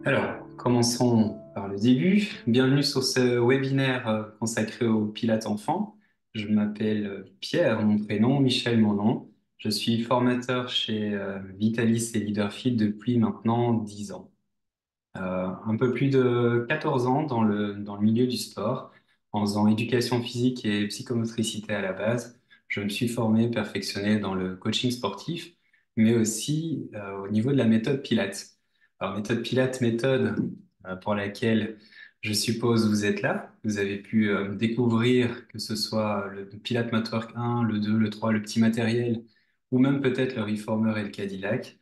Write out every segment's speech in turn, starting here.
Alors, commençons par le début. Bienvenue sur ce webinaire consacré au Pilates enfant. Je m'appelle Pierre, mon prénom, Michel, mon nom. Je suis formateur chez Vitalis et Leaderfit depuis maintenant 10 ans. Un peu plus de 14 ans dans le milieu du sport, en faisant éducation physique et psychomotricité à la base. Je me suis formé, perfectionné dans le coaching sportif, mais aussi au niveau de la méthode Pilates. Alors, méthode Pilates, méthode pour laquelle je suppose vous êtes là. Vous avez pu découvrir que ce soit le Pilates Matwork 1, le 2, le 3, le petit matériel, ou même peut-être le Reformer et le Cadillac.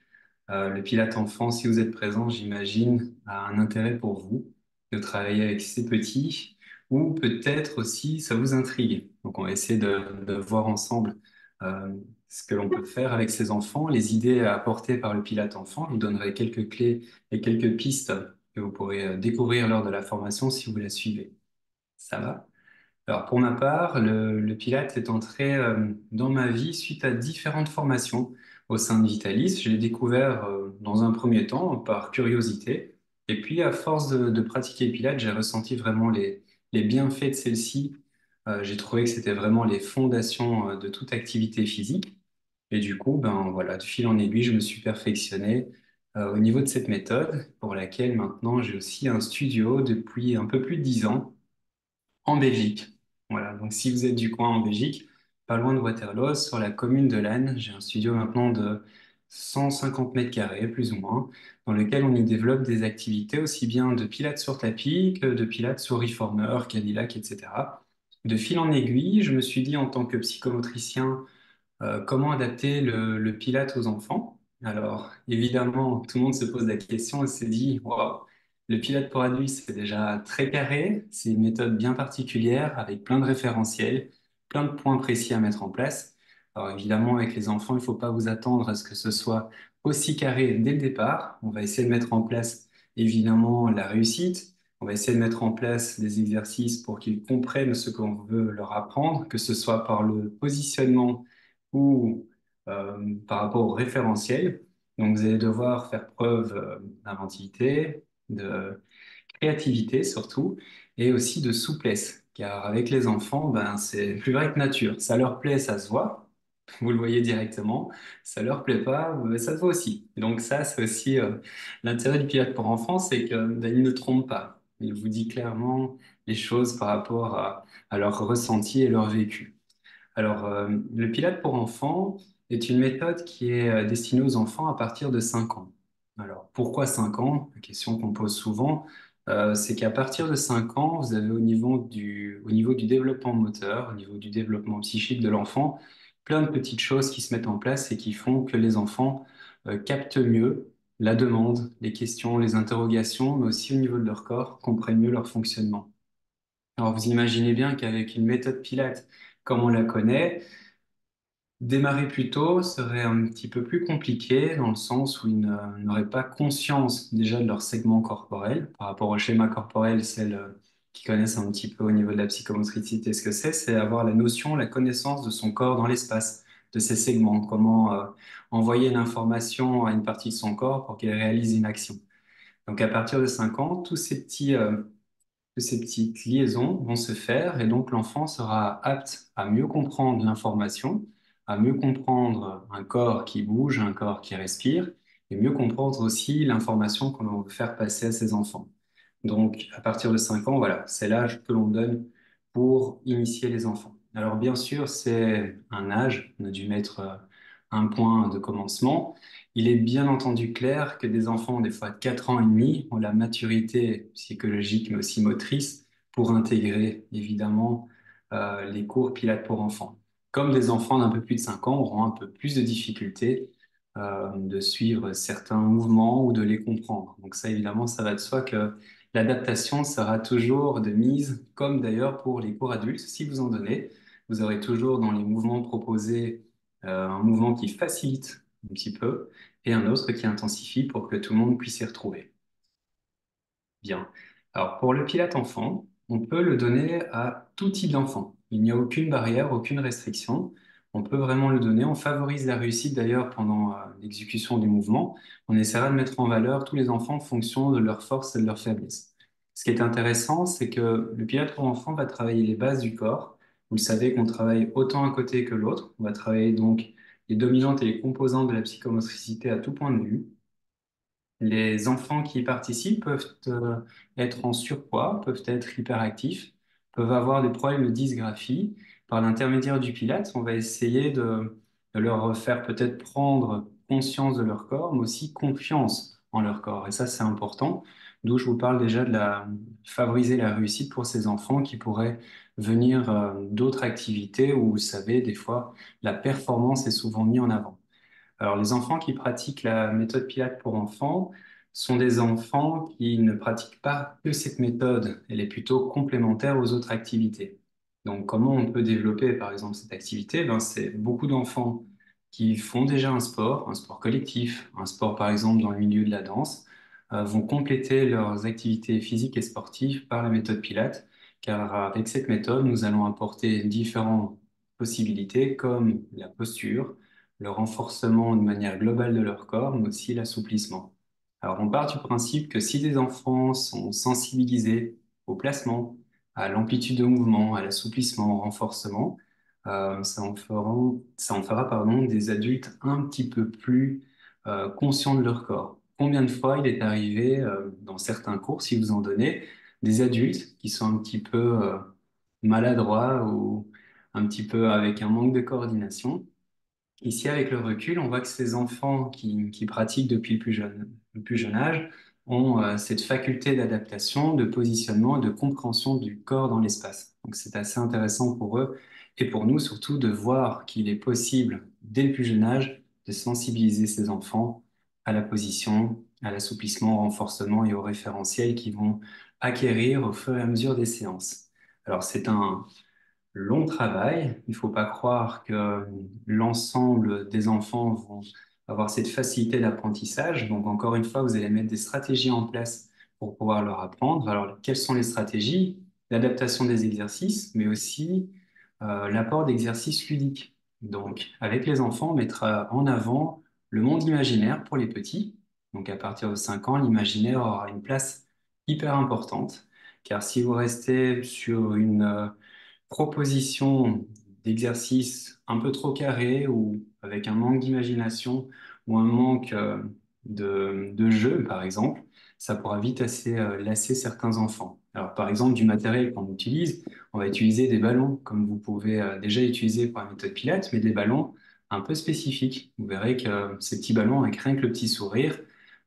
Le Pilate enfant, si vous êtes présent, j'imagine, a un intérêt pour vous de travailler avec ces petits, ou peut-être aussi ça vous intrigue. Donc on va essayer de voir ensemble euh, ce que l'on peut faire avec ces enfants, les idées à apporter par le Pilate enfant. Je vous donnerai quelques clés et quelques pistes que vous pourrez découvrir lors de la formation si vous la suivez. Ça va? Alors pour ma part, le Pilate est entré dans ma vie suite à différentes formations au sein de Vitalis. Je l'ai découvert dans un premier temps par curiosité. Et puis à force de pratiquer le Pilate, j'ai ressenti vraiment les bienfaits de celle-ci. J'ai trouvé que c'était vraiment les fondations de toute activité physique. Et du coup, ben voilà, de fil en aiguille, je me suis perfectionné au niveau de cette méthode pour laquelle maintenant j'ai aussi un studio depuis un peu plus de 10 ans en Belgique. Voilà, donc si vous êtes du coin en Belgique, pas loin de Waterloo, sur la commune de Lannes, j'ai un studio maintenant de 150 mètres carrés, plus ou moins, dans lequel on y développe des activités aussi bien de pilates sur tapis que de pilates sur reformer, Cadillac, etc. De fil en aiguille, je me suis dit en tant que psychomotricien, comment adapter le Pilate aux enfants? Alors, évidemment, tout le monde se pose la question et se dit, waouh, le Pilate pour adultes, c'est déjà très carré, c'est une méthode bien particulière avec plein de référentiels, plein de points précis à mettre en place. Alors, évidemment, avec les enfants, il ne faut pas vous attendre à ce que ce soit aussi carré dès le départ. On va essayer de mettre en place, évidemment, la réussite. On va essayer de mettre en place des exercices pour qu'ils comprennent ce qu'on veut leur apprendre, que ce soit par le positionnement ou par rapport au référentiel. Donc, vous allez devoir faire preuve d'inventivité, de créativité surtout, et aussi de souplesse. Car avec les enfants, ben, c'est plus vrai que nature. Ça leur plaît, ça se voit. Vous le voyez directement. Ça leur plaît pas, ça se voit aussi. Et donc ça, c'est aussi l'intérêt du pilote pour enfants, c'est que ben, il ne trompe pas. Il vous dit clairement les choses par rapport à leur ressenti et leur vécu. Alors, le Pilate pour enfants est une méthode qui est destinée aux enfants à partir de 5 ans. Alors, pourquoi 5 ans? La question qu'on pose souvent, c'est qu'à partir de 5 ans, vous avez au niveau du développement moteur, au niveau du développement psychique de l'enfant, plein de petites choses qui se mettent en place et qui font que les enfants captent mieux la demande, les questions, les interrogations, mais aussi au niveau de leur corps, comprennent mieux leur fonctionnement. Alors, vous imaginez bien qu'avec une méthode Pilate comme on la connaît, démarrer plus tôt serait un petit peu plus compliqué dans le sens où n'auraient pas conscience déjà de leur segment corporel par rapport au schéma corporel, celles qui connaissent un petit peu au niveau de la psychomotricité ce que c'est avoir la notion, la connaissance de son corps dans l'espace, de ses segments, comment envoyer une information à une partie de son corps pour qu'elle réalise une action. Donc à partir de 5 ans, toutes ces petites liaisons vont se faire et donc l'enfant sera apte à mieux comprendre l'information, à mieux comprendre un corps qui bouge, un corps qui respire et mieux comprendre aussi l'information qu'on veut faire passer à ses enfants. Donc, à partir de 5 ans, voilà, c'est l'âge que l'on donne pour initier les enfants. Alors, bien sûr, c'est un âge, on a dû mettre un point de commencement. Il est bien entendu clair que des enfants, des fois de 4 ans et demi, ont la maturité psychologique, mais aussi motrice, pour intégrer, évidemment, les cours Pilates pour enfants. Comme des enfants d'un peu plus de 5 ans auront un peu plus de difficultés de suivre certains mouvements ou de les comprendre. Donc ça, évidemment, ça va de soi que l'adaptation sera toujours de mise, comme d'ailleurs pour les cours adultes. Si vous en donnez, vous aurez toujours dans les mouvements proposés un mouvement qui facilite un petit peu et un autre qui intensifie pour que tout le monde puisse s'y retrouver. Bien. Alors pour le Pilate enfant, on peut le donner à tout type d'enfant. Il n'y a aucune barrière, aucune restriction. On peut vraiment le donner. On favorise la réussite d'ailleurs pendant l'exécution du mouvement. On essaiera de mettre en valeur tous les enfants en fonction de leurs forces et de leurs faiblesses. Ce qui est intéressant, c'est que le pilote pour enfants va travailler les bases du corps. Vous le savez qu'on travaille autant un côté que l'autre. On va travailler donc les dominantes et les composantes de la psychomotricité à tout point de vue. Les enfants qui y participent peuvent être en surpoids, peuvent être hyperactifs, peuvent avoir des problèmes de dysgraphie. Par l'intermédiaire du Pilate, on va essayer de leur faire peut-être prendre conscience de leur corps, mais aussi confiance en leur corps. Et ça, c'est important. D'où je vous parle déjà de favoriser la réussite pour ces enfants qui pourraient venir d'autres activités où, vous savez, des fois, la performance est souvent mise en avant. Alors, les enfants qui pratiquent la méthode Pilate pour enfants sont des enfants qui ne pratiquent pas que cette méthode. Elle est plutôt complémentaire aux autres activités. Donc, comment on peut développer, par exemple, cette activité? Ben, c'est beaucoup d'enfants qui font déjà un sport collectif, un sport, par exemple, dans le milieu de la danse, vont compléter leurs activités physiques et sportives par la méthode Pilate, car avec cette méthode, nous allons apporter différentes possibilités comme la posture, le renforcement de manière globale de leur corps, mais aussi l'assouplissement. Alors, on part du principe que si des enfants sont sensibilisés au placement, à l'amplitude de mouvement, à l'assouplissement, au renforcement, ça en fera, pardon, des adultes un petit peu plus conscients de leur corps. Combien de fois il est arrivé dans certains cours, si vous en donnez, des adultes qui sont un petit peu maladroits ou un petit peu avec un manque de coordination. Ici, avec le recul, on voit que ces enfants qui pratiquent depuis le plus jeune âge ont cette faculté d'adaptation, de positionnement et de compréhension du corps dans l'espace. Donc, c'est assez intéressant pour eux et pour nous surtout de voir qu'il est possible, dès le plus jeune âge, de sensibiliser ces enfants à la position, à l'assouplissement, au renforcement et au référentiel qu'ils vont acquérir au fur et à mesure des séances. Alors, c'est un long travail. Il ne faut pas croire que l'ensemble des enfants vont avoir cette facilité d'apprentissage. Donc, encore une fois, vous allez mettre des stratégies en place pour pouvoir leur apprendre. Alors, quelles sont les stratégies? L'adaptation des exercices, mais aussi l'apport d'exercices ludiques. Donc, avec les enfants, on mettra en avant le monde imaginaire pour les petits. Donc, à partir de 5 ans, l'imaginaire aura une place hyper importante. Car si vous restez sur une proposition d'exercice un peu trop carré ou avec un manque d'imagination ou un manque de jeu, par exemple, ça pourra vite assez lasser certains enfants. Alors, par exemple, du matériel qu'on utilise, on va utiliser des ballons, comme vous pouvez déjà utiliser pour la méthode Pilates, mais des ballons un peu spécifiques. Vous verrez que ces petits ballons, avec rien que le petit sourire,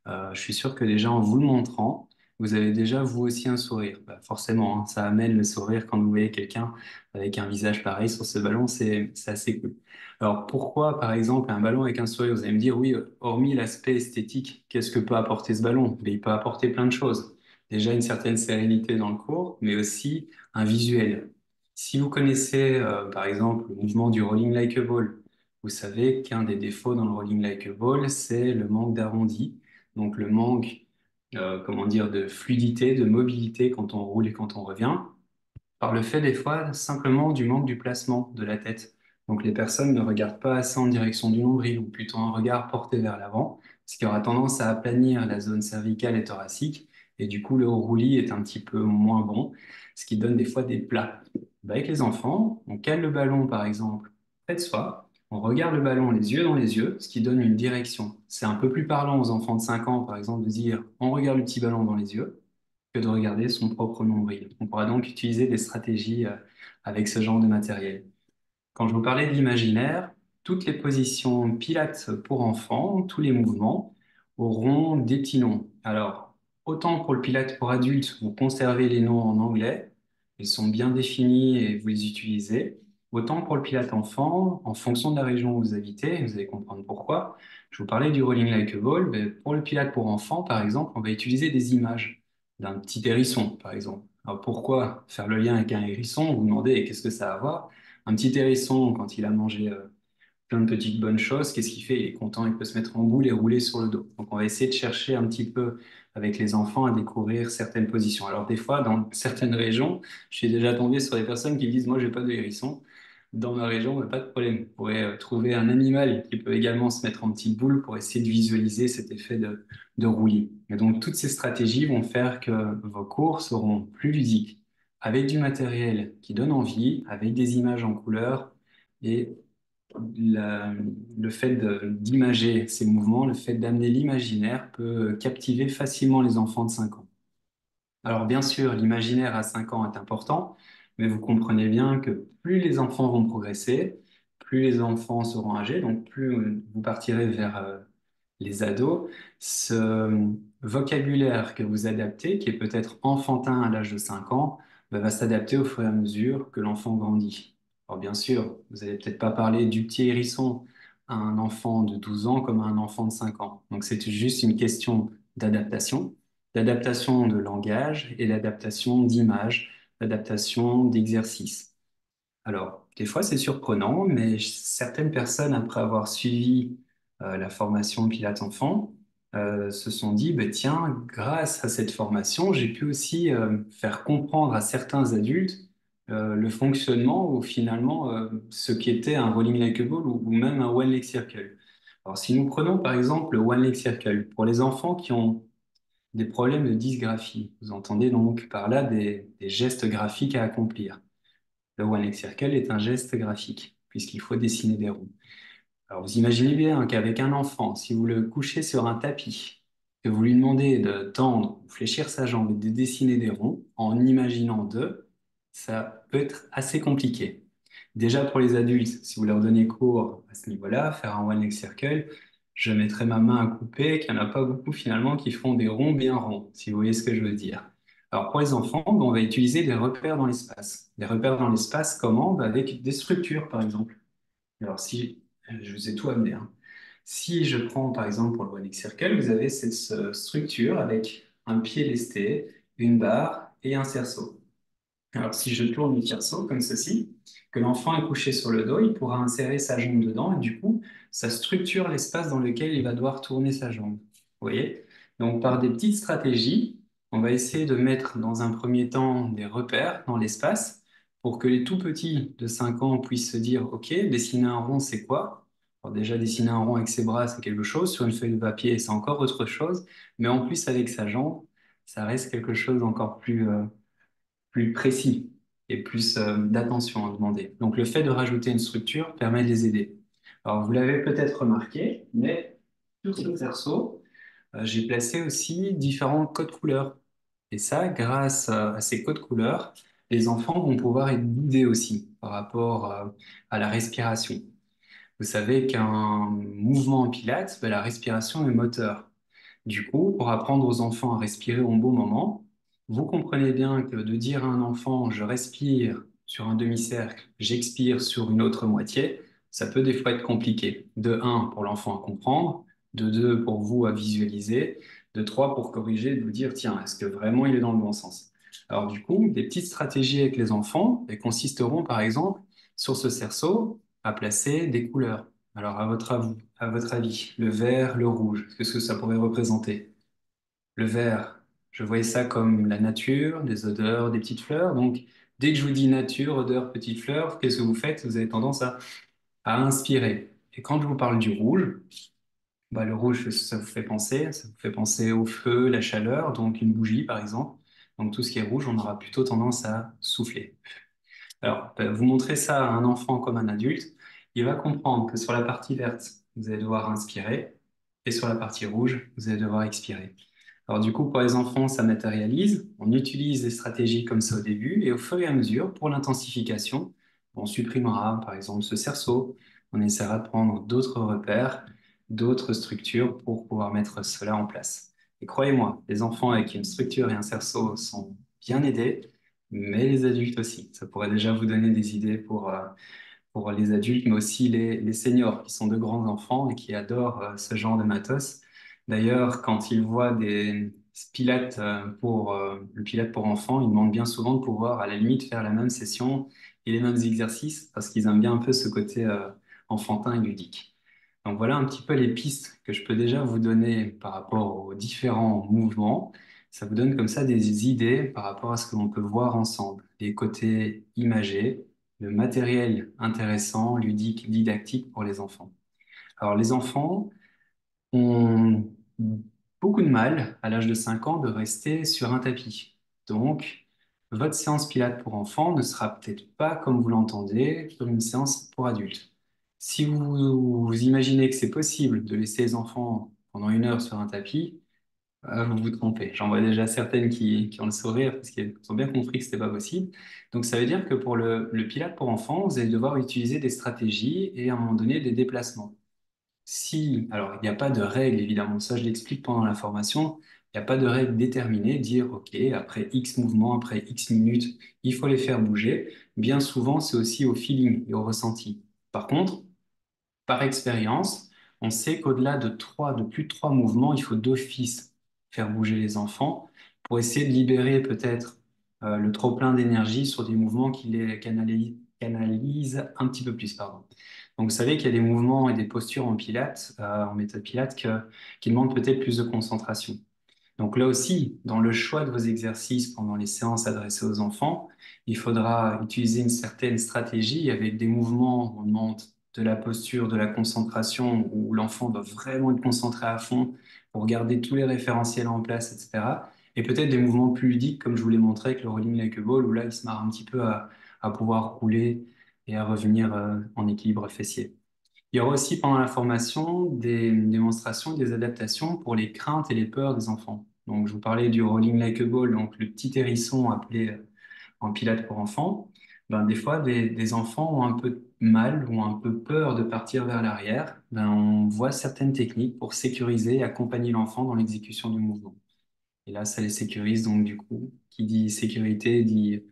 je suis sûr que déjà en vous le montrant, vous avez déjà vous aussi un sourire. Bah, forcément, hein, ça amène le sourire quand vous voyez quelqu'un avec un visage pareil sur ce ballon, c'est assez cool. Alors pourquoi, par exemple, un ballon avec un sourire? Vous allez me dire, oui, hormis l'aspect esthétique, qu'est-ce que peut apporter ce ballon? Mais il peut apporter plein de choses. Déjà une certaine sérénité dans le cours, mais aussi un visuel. Si vous connaissez, par exemple, le mouvement du rolling like a ball, vous savez qu'un des défauts dans le rolling like a ball, c'est le manque d'arrondi, donc le manque, comment dire, de fluidité, de mobilité quand on roule et quand on revient par le fait des fois simplement du manque du placement de la tête. Donc les personnes ne regardent pas assez en direction du nombril ou plutôt un regard porté vers l'avant, ce qui aura tendance à aplanir la zone cervicale et thoracique et du coup le roulis est un petit peu moins bon, ce qui donne des fois des plats. Bah, avec les enfants, on cale le ballon par exemple près de soi, on regarde le ballon les yeux dans les yeux, ce qui donne une direction. C'est un peu plus parlant aux enfants de 5 ans par exemple de dire on regarde le petit ballon dans les yeux que de regarder son propre nombril. On pourra donc utiliser des stratégies avec ce genre de matériel. Quand je vous parlais de l'imaginaire, toutes les positions pilates pour enfants, tous les mouvements auront des petits noms. Alors, autant pour le pilate pour adultes, vous conservez les noms en anglais, ils sont bien définis et vous les utilisez. Autant pour le pilate enfant, en fonction de la région où vous habitez, vous allez comprendre pourquoi. Je vous parlais du rolling like a ball, mais pour le pilate pour enfants, par exemple, on va utiliser des images d'un petit hérisson, par exemple. Alors pourquoi faire le lien avec un hérisson? Vous vous demandez qu'est-ce que ça a à voir? Un petit hérisson, quand il a mangé plein de petites bonnes choses, qu'est-ce qu'il fait? Il est content, il peut se mettre en boule et rouler sur le dos. Donc, on va essayer de chercher un petit peu avec les enfants à découvrir certaines positions. Alors, des fois, dans certaines régions, je suis déjà tombé sur des personnes qui me disent, moi, j'ai pas de hérisson. Dans ma région, pas de problème. Vous pourrez trouver un animal qui peut également se mettre en petite boule pour essayer de visualiser cet effet de roulis. Et donc, toutes ces stratégies vont faire que vos cours seront plus ludiques, avec du matériel qui donne envie, avec des images en couleur et la- le fait d'imager ces mouvements, le fait d'amener l'imaginaire peut captiver facilement les enfants de 5 ans. Alors bien sûr, l'imaginaire à 5 ans est important, mais vous comprenez bien que plus les enfants vont progresser, plus les enfants seront âgés, donc plus vous partirez vers les ados. Ce vocabulaire que vous adaptez, qui est peut-être enfantin à l'âge de 5 ans, va s'adapter au fur et à mesure que l'enfant grandit. Alors bien sûr, vous n'allez peut-être pas parler du petit hérisson à un enfant de 12 ans comme à un enfant de 5 ans. Donc c'est juste une question d'adaptation, d'adaptation de langage et d'adaptation d'image, d'adaptation d'exercice. Alors, des fois, c'est surprenant, mais certaines personnes, après avoir suivi la formation Pilates Enfant, se sont dit, bah, tiens, grâce à cette formation, j'ai pu aussi faire comprendre à certains adultes le fonctionnement ou finalement ce qu'était un rolling like a ball ou même un one leg circle. Alors, si nous prenons par exemple le one leg circle, pour les enfants qui ont des problèmes de dysgraphie, vous entendez donc par là des gestes graphiques à accomplir. Le one leg circle est un geste graphique, puisqu'il faut dessiner des ronds. Alors vous imaginez bien qu'avec un enfant, si vous le couchez sur un tapis, que vous lui demandez de tendre ou fléchir sa jambe et de dessiner des ronds en imaginant deux, ça peut être assez compliqué. Déjà pour les adultes, si vous leur donnez cours à ce niveau-là, faire un one leg circle, je mettrai ma main à couper, qu'il n'y en a pas beaucoup finalement qui font des ronds bien ronds, si vous voyez ce que je veux dire. Alors pour les enfants, ben, on va utiliser des repères dans l'espace. Des repères dans l'espace, comment? Ben, avec des structures, par exemple. Alors si je vous ai tout amené, hein. Si je prends par exemple pour le One X Circle, vous avez cette structure avec un pied lesté, une barre et un cerceau. Alors, si je tourne le cerceau comme ceci, que l'enfant est couché sur le dos, il pourra insérer sa jambe dedans et du coup, ça structure l'espace dans lequel il va devoir tourner sa jambe. Vous voyez? Donc, par des petites stratégies, on va essayer de mettre dans un premier temps des repères dans l'espace pour que les tout petits de 5 ans puissent se dire, OK, dessiner un rond, c'est quoi? Alors déjà, dessiner un rond avec ses bras, c'est quelque chose. Sur une feuille de papier, c'est encore autre chose. Mais en plus, avec sa jambe, ça reste quelque chose d'encore plus précis et plus d'attention à demander. Donc le fait de rajouter une structure permet de les aider. Alors vous l'avez peut-être remarqué, mais sur ce cerceau, j'ai placé aussi différents codes couleurs. Et ça, grâce à ces codes couleurs, les enfants vont pouvoir être guidés aussi par rapport à la respiration. Vous savez qu'un mouvement en pilates, ben, la respiration est moteur. Du coup, pour apprendre aux enfants à respirer au bon moment, vous comprenez bien que de dire à un enfant, je respire sur un demi-cercle, j'expire sur une autre moitié, ça peut des fois être compliqué. De un, pour l'enfant à comprendre, de deux, pour vous à visualiser, de trois, pour corriger, de vous dire, tiens, est-ce que vraiment il est dans le bon sens? Alors du coup, des petites stratégies avec les enfants elles consisteront par exemple sur ce cerceau à placer des couleurs. Alors à votre avis, le vert, le rouge, qu'est-ce que ça pourrait représenter? Le vert, je voyais ça comme la nature, des odeurs, des petites fleurs. Donc, dès que je vous dis nature, odeur, petites fleurs, qu'est-ce que vous faites? Vous avez tendance à inspirer. Et quand je vous parle du rouge, bah, le rouge, ça vous fait penser? Ça vous fait penser au feu, la chaleur, donc une bougie par exemple. Donc tout ce qui est rouge, on aura plutôt tendance à souffler. Alors, vous montrez ça à un enfant comme un adulte, il va comprendre que sur la partie verte, vous allez devoir inspirer, et sur la partie rouge, vous allez devoir expirer. Alors du coup, pour les enfants, ça matérialise. On utilise des stratégies comme ça au début, et au fur et à mesure, pour l'intensification, on supprimera par exemple ce cerceau, on essaiera de prendre d'autres repères, d'autres structures pour pouvoir mettre cela en place. Et croyez-moi, les enfants avec une structure et un cerceau sont bien aidés, mais les adultes aussi. Ça pourrait déjà vous donner des idées pour les adultes, mais aussi les seniors qui sont de grands enfants et qui adorent ce genre de matos. D'ailleurs, quand ils voient des pilates le pilate pour enfants, ils demandent bien souvent de pouvoir à la limite faire la même session et les mêmes exercices parce qu'ils aiment bien un peu ce côté enfantin et ludique. Donc voilà un petit peu les pistes que je peux déjà vous donner par rapport aux différents mouvements. Ça vous donne comme ça des idées par rapport à ce que l'on peut voir ensemble. Les côtés imagés, de matériel intéressant, ludique, didactique pour les enfants. Alors, les enfants ont beaucoup de mal, à l'âge de 5 ans, de rester sur un tapis. Donc, votre séance Pilates pour enfants ne sera peut-être pas, comme vous l'entendez, comme une séance pour adultes. Si vous imaginez que c'est possible de laisser les enfants pendant 1 heure sur un tapis, vous vous trompez. J'en vois déjà certaines qui ont le sourire parce qu'elles ont bien compris que c'était pas possible. Donc, ça veut dire que pour le Pilates pour enfants, vous allez devoir utiliser des stratégies et à un moment donné des déplacements. Si, alors il n'y a pas de règle, évidemment, ça je l'explique pendant la formation, il n'y a pas de règle déterminée, dire, OK, après X mouvements, après X minutes, il faut les faire bouger. Bien souvent, c'est aussi au feeling et au ressenti. Par contre, par expérience, on sait qu'au-delà de plus de 3 mouvements, il faut d'office faire bouger les enfants pour essayer de libérer peut-être le trop-plein d'énergie sur des mouvements qui les canalisent un petit peu plus, pardon. Donc, vous savez qu'il y a des mouvements et des postures en pilates, en méthode pilates, qui demandent peut-être plus de concentration. Donc là aussi, dans le choix de vos exercices pendant les séances adressées aux enfants, il faudra utiliser une certaine stratégie avec des mouvements, on demande de la posture, de la concentration, où l'enfant doit vraiment être concentré à fond pour garder tous les référentiels en place, etc. Et peut-être des mouvements plus ludiques, comme je vous l'ai montré avec le rolling like a ball, où là, il se marre un petit peu à pouvoir rouler et à revenir en équilibre fessier. Il y aura aussi pendant la formation des démonstrations, des adaptations pour les craintes et les peurs des enfants. Donc, je vous parlais du rolling like a ball, donc le petit hérisson appelé en pilates pour enfants. Ben, des fois, des enfants ont un peu mal ou un peu peur de partir vers l'arrière. Ben, on voit certaines techniques pour sécuriser et accompagner l'enfant dans l'exécution du mouvement. Et là, ça les sécurise. Donc, du coup, qui dit sécurité dit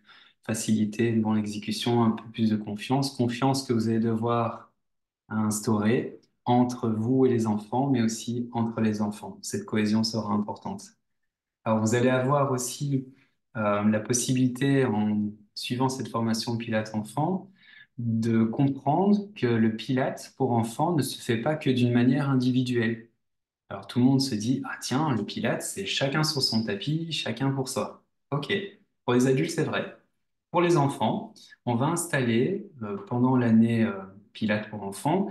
facilité dans l'exécution, un peu plus de confiance. Confiance que vous allez devoir à instaurer entre vous et les enfants, mais aussi entre les enfants. Cette cohésion sera importante. Alors, vous allez avoir aussi la possibilité, en suivant cette formation Pilates enfant, de comprendre que le Pilates pour enfants ne se fait pas que d'une manière individuelle. Alors, tout le monde se dit, ah tiens, le Pilates, c'est chacun sur son tapis, chacun pour soi. OK. Pour les adultes, c'est vrai. Pour les enfants, on va installer pendant l'année Pilates pour enfants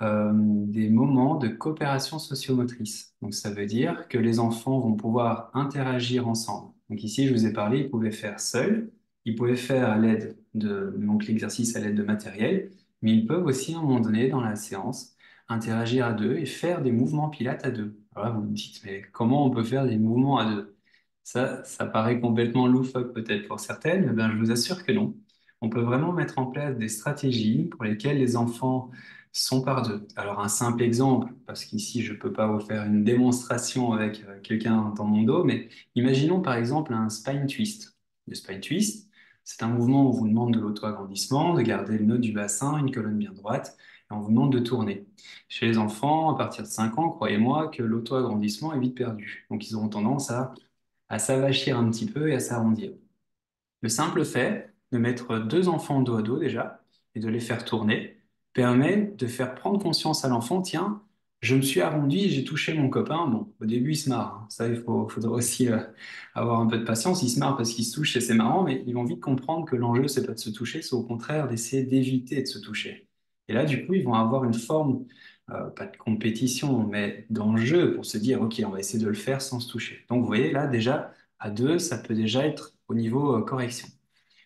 des moments de coopération sociomotrice. Donc, ça veut dire que les enfants vont pouvoir interagir ensemble. Donc, ici, je vous ai parlé, ils pouvaient faire seuls, ils pouvaient faire à l'aide donc l'exercice à l'aide de matériel, mais ils peuvent aussi, à un moment donné, dans la séance, interagir à deux et faire des mouvements pilates à deux. Alors là, vous me dites, mais comment on peut faire des mouvements à deux? Ça paraît complètement loufoque peut-être pour certaines, mais ben, je vous assure que non. On peut vraiment mettre en place des stratégies pour lesquelles les enfants sont par deux. Alors, un simple exemple, parce qu'ici, je ne peux pas vous faire une démonstration avec quelqu'un dans mon dos, mais imaginons par exemple un spine twist. Le spine twist, c'est un mouvement où on vous demande de l'auto-agrandissement, de garder le nœud du bassin, une colonne bien droite, et on vous demande de tourner. Chez les enfants, à partir de 5 ans, croyez-moi que l'auto-agrandissement est vite perdu. Donc, ils auront tendance à s'avachir un petit peu et à s'arrondir. Le simple fait de mettre 2 enfants dos à dos déjà et de les faire tourner permet de faire prendre conscience à l'enfant, tiens, je me suis arrondi et j'ai touché mon copain. Bon, au début, il se marre, hein. Ça, faudra aussi avoir un peu de patience. Il se marre parce qu'il se touche et c'est marrant, mais ils vont vite comprendre que l'enjeu, c'est pas de se toucher, c'est au contraire d'essayer d'éviter de se toucher. Et là, du coup, ils vont avoir une forme, pas de compétition, mais d'enjeu pour se dire, OK, on va essayer de le faire sans se toucher. Donc, vous voyez, là, déjà, à deux, ça peut déjà être au niveau correction.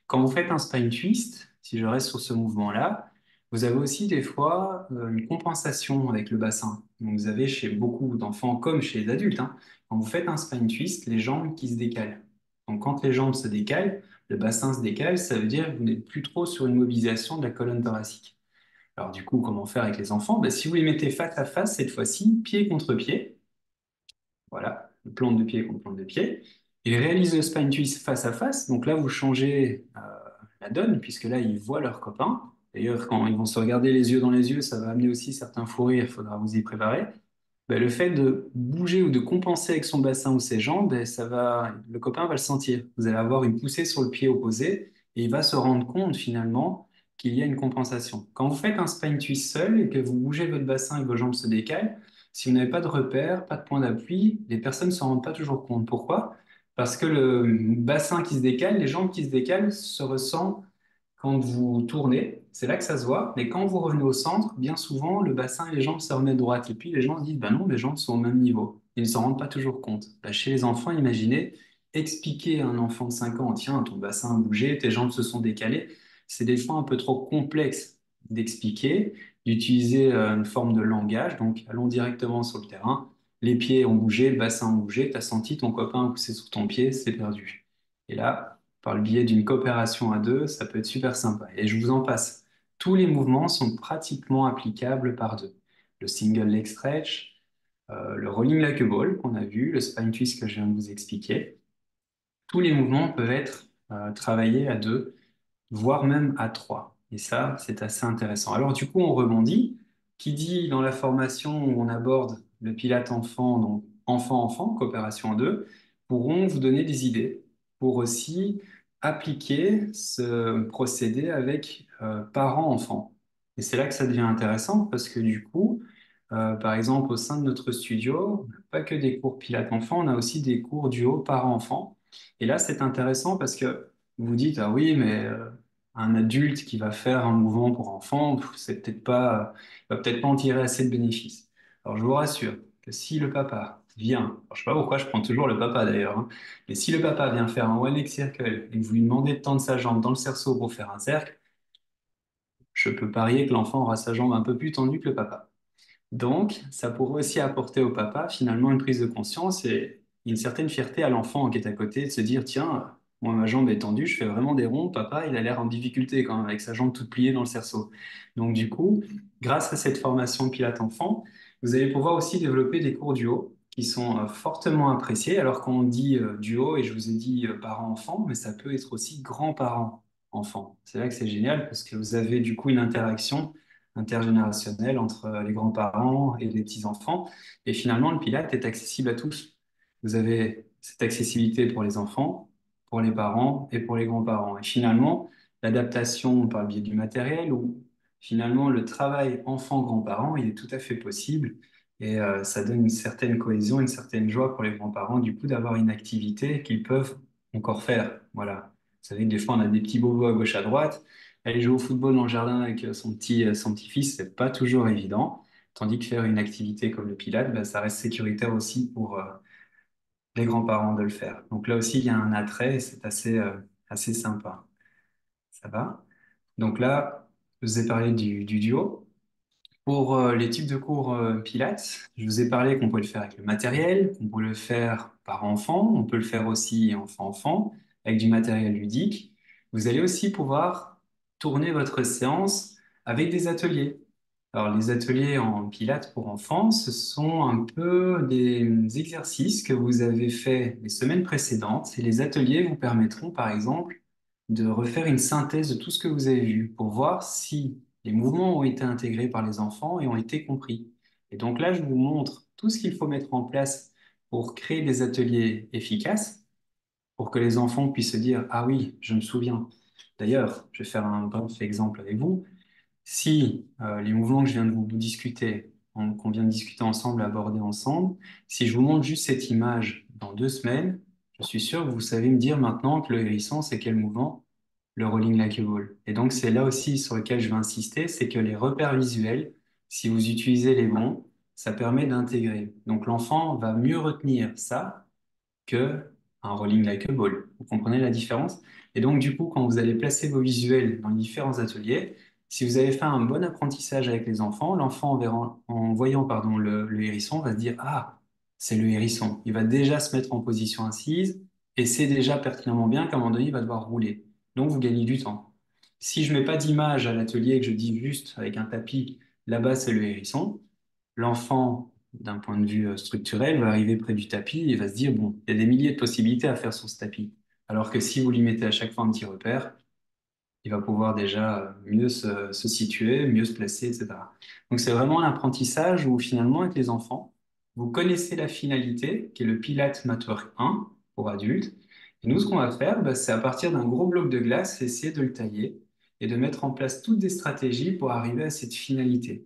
Quand vous faites un spine twist, si je reste sur ce mouvement-là, vous avez aussi des fois une compensation avec le bassin. Donc vous avez chez beaucoup d'enfants comme chez les adultes, hein, quand vous faites un spine twist, les jambes qui se décalent. Donc quand les jambes se décalent, le bassin se décale, ça veut dire que vous n'êtes plus trop sur une mobilisation de la colonne thoracique. Alors du coup, comment faire avec les enfants? Ben, si vous les mettez face à face, cette fois-ci, pied contre pied, voilà, plante de pied contre plante de pied. Ils réalisent le spine twist face à face. Donc là, vous changez la donne, puisque là, ils voient leurs copains. D'ailleurs, quand ils vont se regarder les yeux dans les yeux, ça va amener aussi certains fous rires, il faudra vous y préparer. Ben, le fait de bouger ou de compenser avec son bassin ou ses jambes, ben, le copain va le sentir. Vous allez avoir une poussée sur le pied opposé et il va se rendre compte finalement qu'il y a une compensation. Quand vous faites un spine twist seul et que vous bougez votre bassin et que vos jambes se décalent, si vous n'avez pas de repère, pas de point d'appui, les personnes ne s'en rendent pas toujours compte. Pourquoi? Parce que le bassin qui se décale, les jambes qui se décalent se ressentent quand vous tournez, c'est là que ça se voit, mais quand vous revenez au centre, bien souvent, le bassin et les jambes se remettent droites. Et puis les gens se disent, bah non, mes jambes sont au même niveau. Ils ne s'en rendent pas toujours compte. Bah, chez les enfants, imaginez, expliquer à un enfant de 5 ans, tiens, ton bassin a bougé, tes jambes se sont décalées, c'est des fois un peu trop complexe d'expliquer, d'utiliser une forme de langage. Donc allons directement sur le terrain. Les pieds ont bougé, le bassin a bougé, tu as senti ton copain pousser sur ton pied, c'est perdu. Et là, par le biais d'une coopération à deux, ça peut être super sympa. Et je vous en passe. Tous les mouvements sont pratiquement applicables par deux. Le single leg stretch, le rolling like a ball qu'on a vu, le spine twist que je viens de vous expliquer. Tous les mouvements peuvent être travaillés à deux, voire même à trois. Et ça, c'est assez intéressant. Alors du coup, on rebondit. Qui dit dans la formation où on aborde le Pilate enfant, donc enfant-enfant, coopération en deux, pourront vous donner des idées pour aussi appliquer ce procédé avec parents-enfants. Et c'est là que ça devient intéressant parce que du coup, par exemple, au sein de notre studio, on n'a pas que des cours Pilate enfant, on a aussi des cours duo parents-enfants. Et là, c'est intéressant parce que vous vous dites, ah oui, mais un adulte qui va faire un mouvement pour enfant, c'est peut-être pas, il va peut-être pas en tirer assez de bénéfices. Alors je vous rassure que si le papa vient, alors, je sais pas pourquoi je prends toujours le papa d'ailleurs, hein, mais si le papa vient faire un one leg circle et que vous lui demandez de tendre sa jambe dans le cerceau pour faire un cercle, je peux parier que l'enfant aura sa jambe un peu plus tendue que le papa. Donc, ça pourrait aussi apporter au papa finalement une prise de conscience et une certaine fierté à l'enfant qui est à côté de se dire, tiens, moi ma jambe est tendue, je fais vraiment des ronds, papa il a l'air en difficulté quand même avec sa jambe toute pliée dans le cerceau. Donc du coup, grâce à cette formation Pilates enfant, vous allez pouvoir aussi développer des cours duo qui sont fortement appréciés. Alors quand on dit duo, et je vous ai dit parents-enfants, mais ça peut être aussi grands-parents-enfants. C'est là que c'est génial parce que vous avez du coup une interaction intergénérationnel entre les grands-parents et les petits-enfants. Et finalement, le Pilate est accessible à tous. Vous avez cette accessibilité pour les enfants, pour les parents et pour les grands-parents. Et finalement, l'adaptation par le biais du matériel ou finalement le travail enfant-grands-parents, il est tout à fait possible. Et ça donne une certaine cohésion, une certaine joie pour les grands-parents, du coup, d'avoir une activité qu'ils peuvent encore faire. Voilà. Vous savez que des fois, on a des petits bobos à gauche, à droite. Aller jouer au football dans le jardin avec son petit-fils, c'est pas toujours évident. Tandis que faire une activité comme le Pilates, bah, ça reste sécuritaire aussi pour les grands-parents de le faire. Donc là aussi, il y a un attrait et c'est assez sympa. Ça va? Donc là, je vous ai parlé du duo. Pour les types de cours Pilates, je vous ai parlé qu'on pouvait le faire avec le matériel, qu'on pouvait le faire par enfant, on peut le faire aussi enfant-enfant, avec du matériel ludique. Vous allez aussi pouvoir tourner votre séance avec des ateliers. Alors, les ateliers en Pilates pour enfants, ce sont un peu des exercices que vous avez fait les semaines précédentes et les ateliers vous permettront, par exemple, de refaire une synthèse de tout ce que vous avez vu pour voir si les mouvements ont été intégrés par les enfants et ont été compris. Et donc là, je vous montre tout ce qu'il faut mettre en place pour créer des ateliers efficaces, pour que les enfants puissent se dire, ah oui, je me souviens. D'ailleurs, je vais faire un bref exemple avec vous. Si les mouvements que je viens de vous discuter, qu'on vient de discuter ensemble, aborder ensemble, si je vous montre juste cette image dans 2 semaines, je suis sûr que vous savez me dire maintenant que le hérisson, c'est quel mouvement? Le rolling like a ball. Et donc, c'est là aussi sur lequel je vais insister, c'est que les repères visuels, si vous utilisez les bons, ça permet d'intégrer. Donc, l'enfant va mieux retenir ça que un rolling like a ball. Vous comprenez la différence? Et donc, du coup, quand vous allez placer vos visuels dans les différents ateliers, si vous avez fait un bon apprentissage avec les enfants, l'enfant, en voyant pardon, le hérisson, va se dire, ah, c'est le hérisson. Il va déjà se mettre en position assise et c'est déjà pertinemment bien qu'à un moment donné, il va devoir rouler. Donc, vous gagnez du temps. Si je mets pas d'image à l'atelier et que je dis juste avec un tapis, là-bas, c'est le hérisson, l'enfant, d'un point de vue structurel, va arriver près du tapis et va se dire, bon, il y a des milliers de possibilités à faire sur ce tapis. Alors que si vous lui mettez à chaque fois un petit repère, il va pouvoir déjà mieux se situer, mieux se placer, etc. Donc c'est vraiment un apprentissage où finalement, avec les enfants, vous connaissez la finalité, qui est le Pilate Mature 1 pour adultes. Et nous, ce qu'on va faire, bah, c'est à partir d'un gros bloc de glace, essayer de le tailler et de mettre en place toutes des stratégies pour arriver à cette finalité.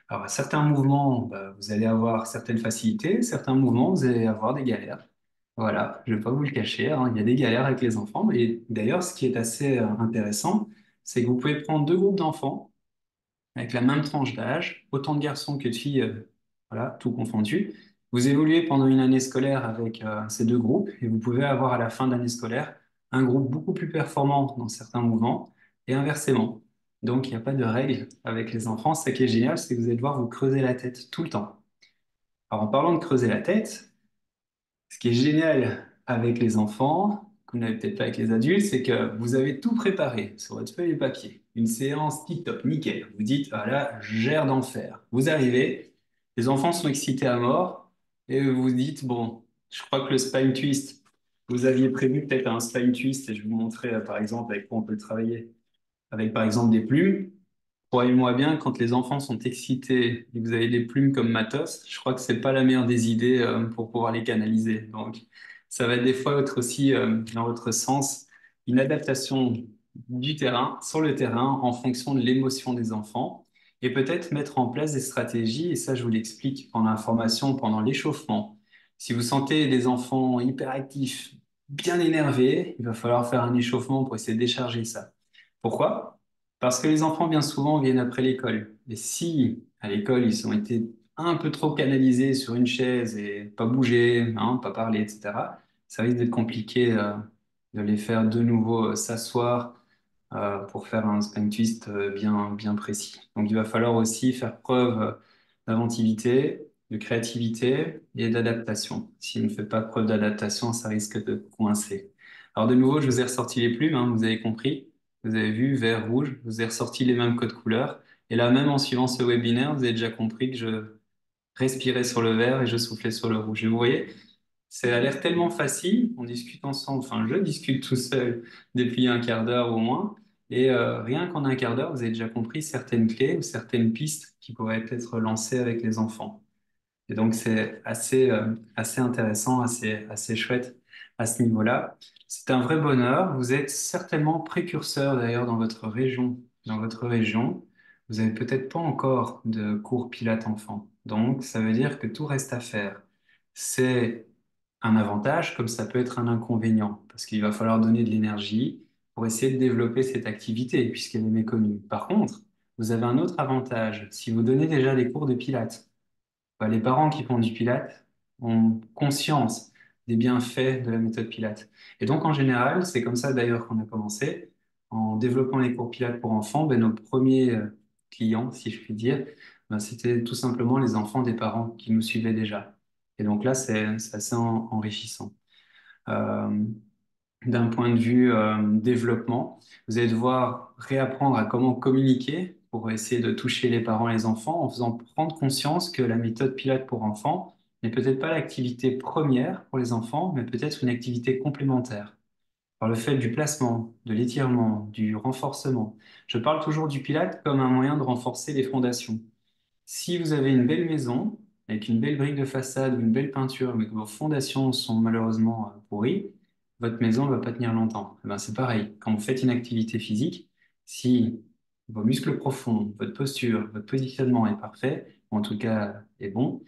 Alors, à certains mouvements, bah, vous allez avoir certaines facilités, certains mouvements, vous allez avoir des galères. Voilà, je ne vais pas vous le cacher, hein, il y a des galères avec les enfants. Et d'ailleurs, ce qui est assez intéressant, c'est que vous pouvez prendre deux groupes d'enfants avec la même tranche d'âge, autant de garçons que de filles, voilà, tout confondu. Vous évoluez pendant une année scolaire avec ces deux groupes et vous pouvez avoir à la fin de l'année scolaire un groupe beaucoup plus performant dans certains mouvements et inversement. Donc, il n'y a pas de règle avec les enfants. Ce qui est génial, c'est que vous allez devoir vous creuser la tête tout le temps. Alors, en parlant de creuser la tête, ce qui est génial avec les enfants, que vous n'avez peut-être pas avec les adultes, c'est que vous avez tout préparé sur votre feuille de papier. Une séance tip-top, nickel. Vous dites, ah là, je gère d'enfer. Vous arrivez, les enfants sont excités à mort, et vous vous dites, bon, je crois que le spine twist, vous aviez prévu peut-être un spine twist, et je vais vous montrer, par exemple, avec quoi on peut le travailler. Avec, par exemple, des plumes. Croyez-moi bien, quand les enfants sont excités et que vous avez des plumes comme matos, je crois que c'est pas la meilleure des idées pour pouvoir les canaliser. Donc, ça va être des fois être aussi, dans votre sens, une adaptation du terrain, sur le terrain, en fonction de l'émotion des enfants, et peut-être mettre en place des stratégies, et ça, je vous l'explique pendant la formation, pendant l'échauffement. Si vous sentez des enfants hyperactifs, bien énervés, il va falloir faire un échauffement pour essayer de décharger ça. Pourquoi? Parce que les enfants, bien souvent, viennent après l'école. Et si, à l'école, ils ont été un peu trop canalisés sur une chaise et pas bouger, hein, pas parler, etc., ça risque d'être compliqué, de les faire de nouveau s'asseoir, pour faire un spine twist, bien précis. Donc, il va falloir aussi faire preuve d'inventivité, de créativité et d'adaptation. S'il ne fait pas preuve d'adaptation, ça risque de coincer. Alors, de nouveau, je vous ai ressorti les plumes, hein, vous avez compris. Vous avez vu, vert, rouge, je vous ai ressorti les mêmes codes couleurs. Et là, même en suivant ce webinaire, vous avez déjà compris que je respirais sur le vert et je soufflais sur le rouge. Et vous voyez, ça a l'air tellement facile, on discute ensemble, enfin je discute tout seul depuis un quart d'heure au moins, et rien qu'en un quart d'heure, vous avez déjà compris certaines clés ou certaines pistes qui pourraient être lancées avec les enfants. Et donc c'est assez intéressant, assez chouette à ce niveau-là. C'est un vrai bonheur. Vous êtes certainement précurseur d'ailleurs dans votre région. Dans votre région, vous avez peut-être pas encore de cours Pilates enfants. Donc ça veut dire que tout reste à faire. C'est un avantage comme ça peut être un inconvénient parce qu'il va falloir donner de l'énergie pour essayer de développer cette activité puisqu'elle est méconnue. Par contre, vous avez un autre avantage. Si vous donnez déjà des cours de Pilates, bah, les parents qui font du Pilates ont conscience des bienfaits de la méthode Pilates. Et donc, en général, c'est comme ça d'ailleurs qu'on a commencé. En développant les cours Pilates pour enfants, ben, nos premiers clients, si je puis dire, ben, c'était tout simplement les enfants des parents qui nous suivaient déjà. Et donc là, c'est assez enrichissant. Euh, D'un point de vue développement, vous allez devoir réapprendre à comment communiquer pour essayer de toucher les parents et les enfants en faisant prendre conscience que la méthode Pilates pour enfants n'est peut-être pas l'activité première pour les enfants, mais peut-être une activité complémentaire. Par le fait du placement, de l'étirement, du renforcement. Je parle toujours du Pilates comme un moyen de renforcer les fondations. Si vous avez une belle maison, avec une belle brique de façade ou une belle peinture, mais que vos fondations sont malheureusement pourries, votre maison ne va pas tenir longtemps. Eh ben, c'est pareil. Quand vous faites une activité physique, si vos muscles profonds, votre posture, votre positionnement est parfait, ou en tout cas est bon,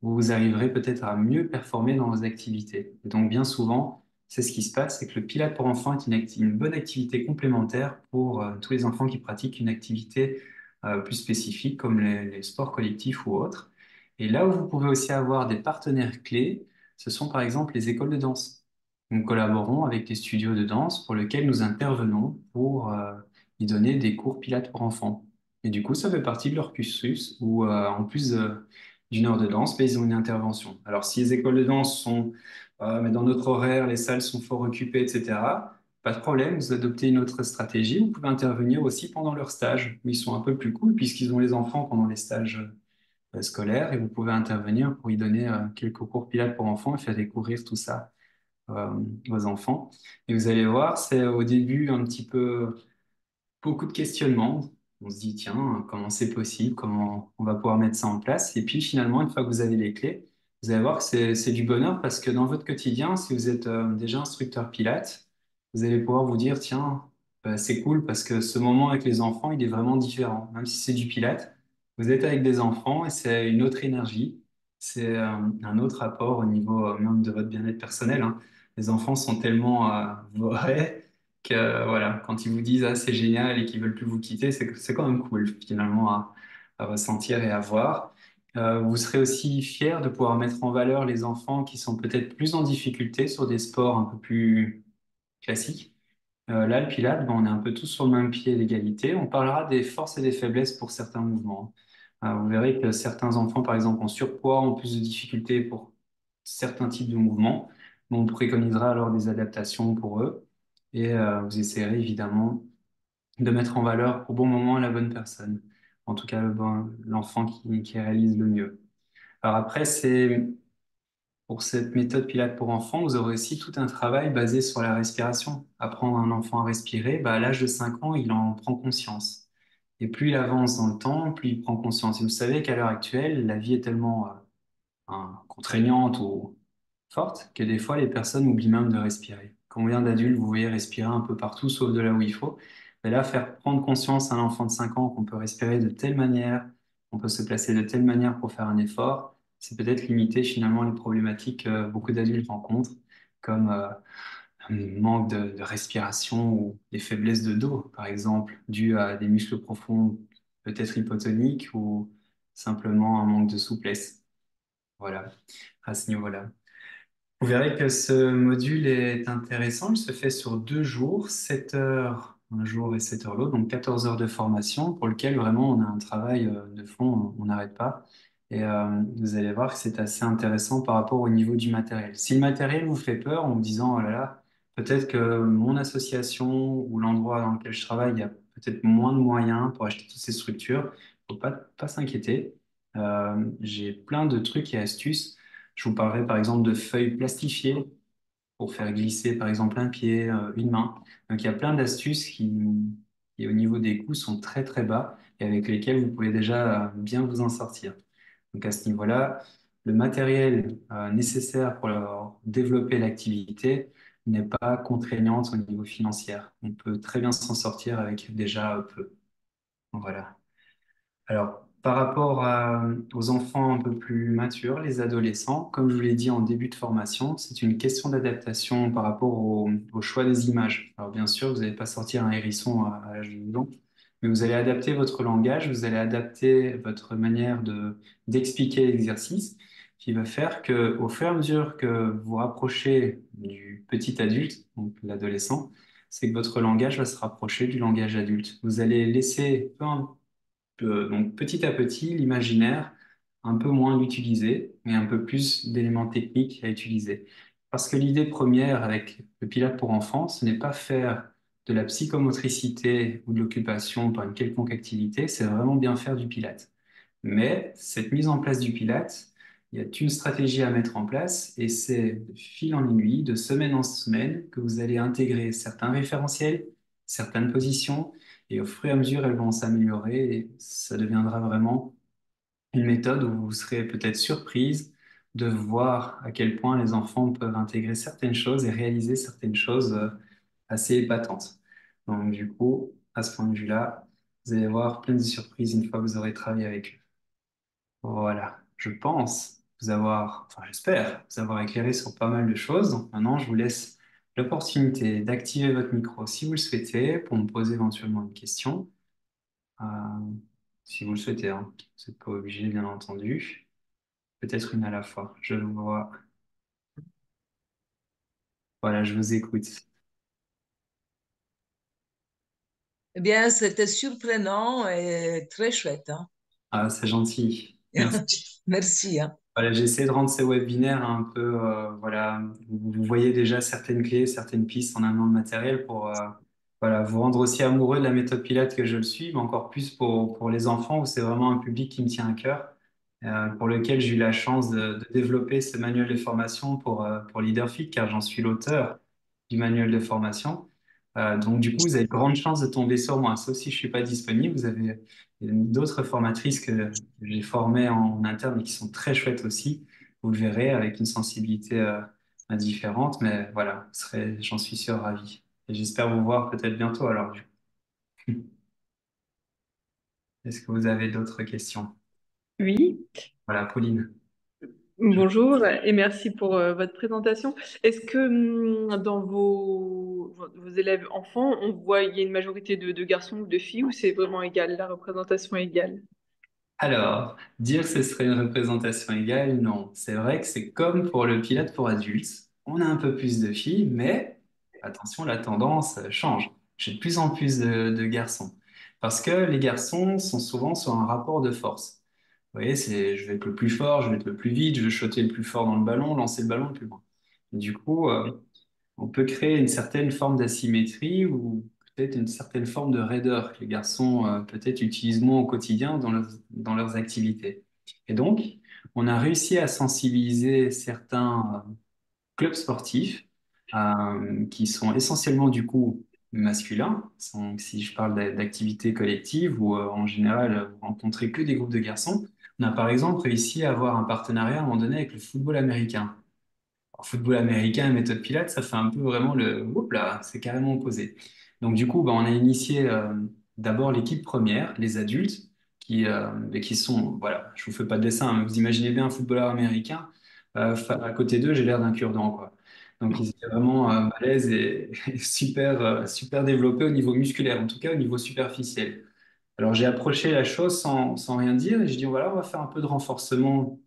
vous arriverez peut-être à mieux performer dans vos activités. Et donc, bien souvent, c'est ce qui se passe, c'est que le Pilates pour enfants est une bonne activité complémentaire pour tous les enfants qui pratiquent une activité plus spécifique, comme les sports collectifs ou autres. Et là où vous pouvez aussi avoir des partenaires clés, ce sont par exemple les écoles de danse. Nous collaborons avec des studios de danse pour lesquels nous intervenons pour y donner des cours Pilates pour enfants. Et du coup, ça fait partie de leur cursus où, en plus d'une heure de danse, mais ils ont une intervention. Alors, si les écoles de danse sont, mais dans notre horaire, les salles sont fort occupées, etc., pas de problème, vous adoptez une autre stratégie. Vous pouvez intervenir aussi pendant leur stage, où ils sont un peu plus cool, puisqu'ils ont les enfants pendant les stages scolaires, et vous pouvez intervenir pour y donner quelques cours pilates pour enfants et faire découvrir tout ça euh, aux enfants. Et vous allez voir, c'est au début un petit peu beaucoup de questionnements. On se dit, tiens, comment c'est possible? Comment on va pouvoir mettre ça en place? Et puis finalement, une fois que vous avez les clés, vous allez voir que c'est du bonheur parce que dans votre quotidien, si vous êtes déjà instructeur Pilates, vous allez pouvoir vous dire, tiens, c'est cool parce que ce moment avec les enfants, il est vraiment différent. Même si c'est du Pilates, vous êtes avec des enfants et c'est une autre énergie. C'est un autre rapport au niveau même de votre bien-être personnel, hein. Les enfants sont tellement vrais voilà, quand ils vous disent ah, c'est génial et qu'ils veulent plus vous quitter, c'est quand même cool finalement à ressentir et à voir. Vous serez aussi fier de pouvoir mettre en valeur les enfants qui sont peut-être plus en difficulté sur des sports un peu plus classiques. Là, le Pilate, ben, on est un peu tous sur le même pied d'égalité. On parlera des forces et des faiblesses pour certains mouvements. Vous verrez que certains enfants, par exemple, en surpoids, ont plus de difficultés pour certains types de mouvements. Mais on préconisera alors des adaptations pour eux. Et vous essayerez évidemment de mettre en valeur au bon moment la bonne personne. En tout cas, l'enfant qui réalise le mieux. Alors après, pour cette méthode Pilates pour enfants, vous aurez aussi tout un travail basé sur la respiration. Apprendre un enfant à respirer, bah, à l'âge de 5 ans, il en prend conscience. Et plus il avance dans le temps, plus il prend conscience. Et vous savez qu'à l'heure actuelle, la vie est tellement contraignante ou forte que des fois, les personnes oublient même de respirer. Combien d'adultes vous voyez respirer un peu partout, sauf de là où il faut? Et là, faire prendre conscience à un enfant de 5 ans qu'on peut respirer de telle manière, qu'on peut se placer de telle manière pour faire un effort, c'est peut-être limiter finalement les problématiques que beaucoup d'adultes rencontrent, comme un manque de respiration ou des faiblesses de dos, par exemple, dues à des muscles profonds peut-être hypotoniques ou simplement un manque de souplesse. Voilà, à ce niveau-là. Vous verrez que ce module est intéressant. Il se fait sur 2 jours, 7 heures un jour et 7 heures l'autre, donc 14 heures de formation pour lequel vraiment on a un travail de fond, on n'arrête pas. Et vous allez voir que c'est assez intéressant par rapport au niveau du matériel. Si le matériel vous fait peur en vous disant, oh là là, peut-être que mon association ou l'endroit dans lequel je travaille, il y a peut-être moins de moyens pour acheter toutes ces structures, faut pas s'inquiéter. J'ai plein de trucs et astuces. Je vous parlerai par exemple de feuilles plastifiées pour faire glisser par exemple un pied, une main. Donc il y a plein d'astuces qui au niveau des coûts sont très très bas et avec lesquels vous pouvez déjà bien vous en sortir. Donc à ce niveau-là, le matériel nécessaire pour développer l'activité n'est pas contraignant au niveau financier. On peut très bien s'en sortir avec déjà peu. Voilà. Alors, par rapport aux enfants un peu plus matures, les adolescents, comme je vous l'ai dit en début de formation, c'est une question d'adaptation par rapport au choix des images. Alors, bien sûr, vous n'allez pas sortir un hérisson à l'âge de 12 ans, mais vous allez adapter votre langage, vous allez adapter votre manière d'expliquer l'exercice, qui va faire que, au fur et à mesure que vous rapprochez du petit adulte, donc l'adolescent, c'est que votre langage va se rapprocher du langage adulte. Vous allez laisser donc petit à petit, l'imaginaire, un peu moins l'utiliser, mais un peu plus d'éléments techniques à utiliser. Parce que l'idée première avec le Pilate pour enfants, ce n'est pas faire de la psychomotricité ou de l'occupation par une quelconque activité, c'est vraiment bien faire du Pilate. Mais cette mise en place du Pilate, il y a une stratégie à mettre en place et c'est de fil en aiguille, de semaine en semaine, que vous allez intégrer certains référentiels, certaines positions et au fur et à mesure, elles vont s'améliorer et ça deviendra vraiment une méthode où vous serez peut-être surprise de voir à quel point les enfants peuvent intégrer certaines choses et réaliser certaines choses assez épatantes. Donc, du coup, à ce point de vue-là, vous allez voir plein de surprises une fois que vous aurez travaillé avec eux. Voilà, je pense vous avoir, enfin j'espère vous avoir éclairé sur pas mal de choses. Donc maintenant, je vous laisse l'opportunité d'activer votre micro si vous le souhaitez pour me poser éventuellement une question. Euh, si vous le souhaitez, hein. Vous n'êtes pas obligé, bien entendu. Peut-être une à la fois. Je vous vois. Voilà, je vous écoute. Eh bien, c'était surprenant et très chouette, hein. Ah, c'est gentil. Merci. Merci, hein. Voilà, j'ai essayé de rendre ces webinaires un peu, voilà, vous voyez déjà certaines clés, certaines pistes en amenant le matériel pour, voilà, vous rendre aussi amoureux de la méthode Pilate que je le suis, mais encore plus pour les enfants où c'est vraiment un public qui me tient à cœur, pour lequel j'ai eu la chance de développer ce manuel de formation pour Leaderfit, car j'en suis l'auteur du manuel de formation. Donc, du coup, vous avez de grandes chances de tomber sur moi, sauf si je suis pas disponible. Vous avez d'autres formatrices que j'ai formées en interne et qui sont très chouettes aussi. Vous le verrez avec une sensibilité différente, mais voilà, vous serez, j'en suis sûr, ravi. Et j'espère vous voir peut-être bientôt alors. Est-ce que vous avez d'autres questions? Oui, Voilà, Pauline. bonjour et merci pour votre présentation. Est-ce que dans vos élèves enfants, on voit, il y a une majorité de garçons ou de filles, ou c'est vraiment égal, la représentation est égale? Alors, dire que ce serait une représentation égale, non. C'est vrai que c'est comme pour le pilote pour adultes. On a un peu plus de filles, mais attention, la tendance change. J'ai de plus en plus de garçons. Parce que les garçons sont souvent sur un rapport de force. Vous voyez, c'est je vais être le plus fort, je vais être le plus vite, je vais shotter le plus fort dans le ballon, lancer le ballon le plus loin. Du coup, on peut créer une certaine forme d'asymétrie ou peut-être une certaine forme de raideur que les garçons peut-être utilisent moins au quotidien dans leurs activités. Et donc, on a réussi à sensibiliser certains clubs sportifs qui sont essentiellement du coup masculins. Donc, si je parle d'activités collectives ou en général vous rencontrez que des groupes de garçons, on a par exemple réussi à avoir un partenariat à un moment donné avec le football américain. En football américain et méthode Pilates, ça fait un peu vraiment le oups là, c'est carrément opposé. Donc du coup, bah, on a initié d'abord l'équipe première, les adultes, qui sont, voilà, je vous fais pas de dessin, mais vous imaginez bien un footballeur américain, à côté d'eux, j'ai l'air d'un cure-dent, quoi. Donc ils étaient vraiment balèzes et super, super développés au niveau musculaire, en tout cas au niveau superficiel. Alors j'ai approché la chose sans rien dire et je dis voilà, on va faire un peu de renforcement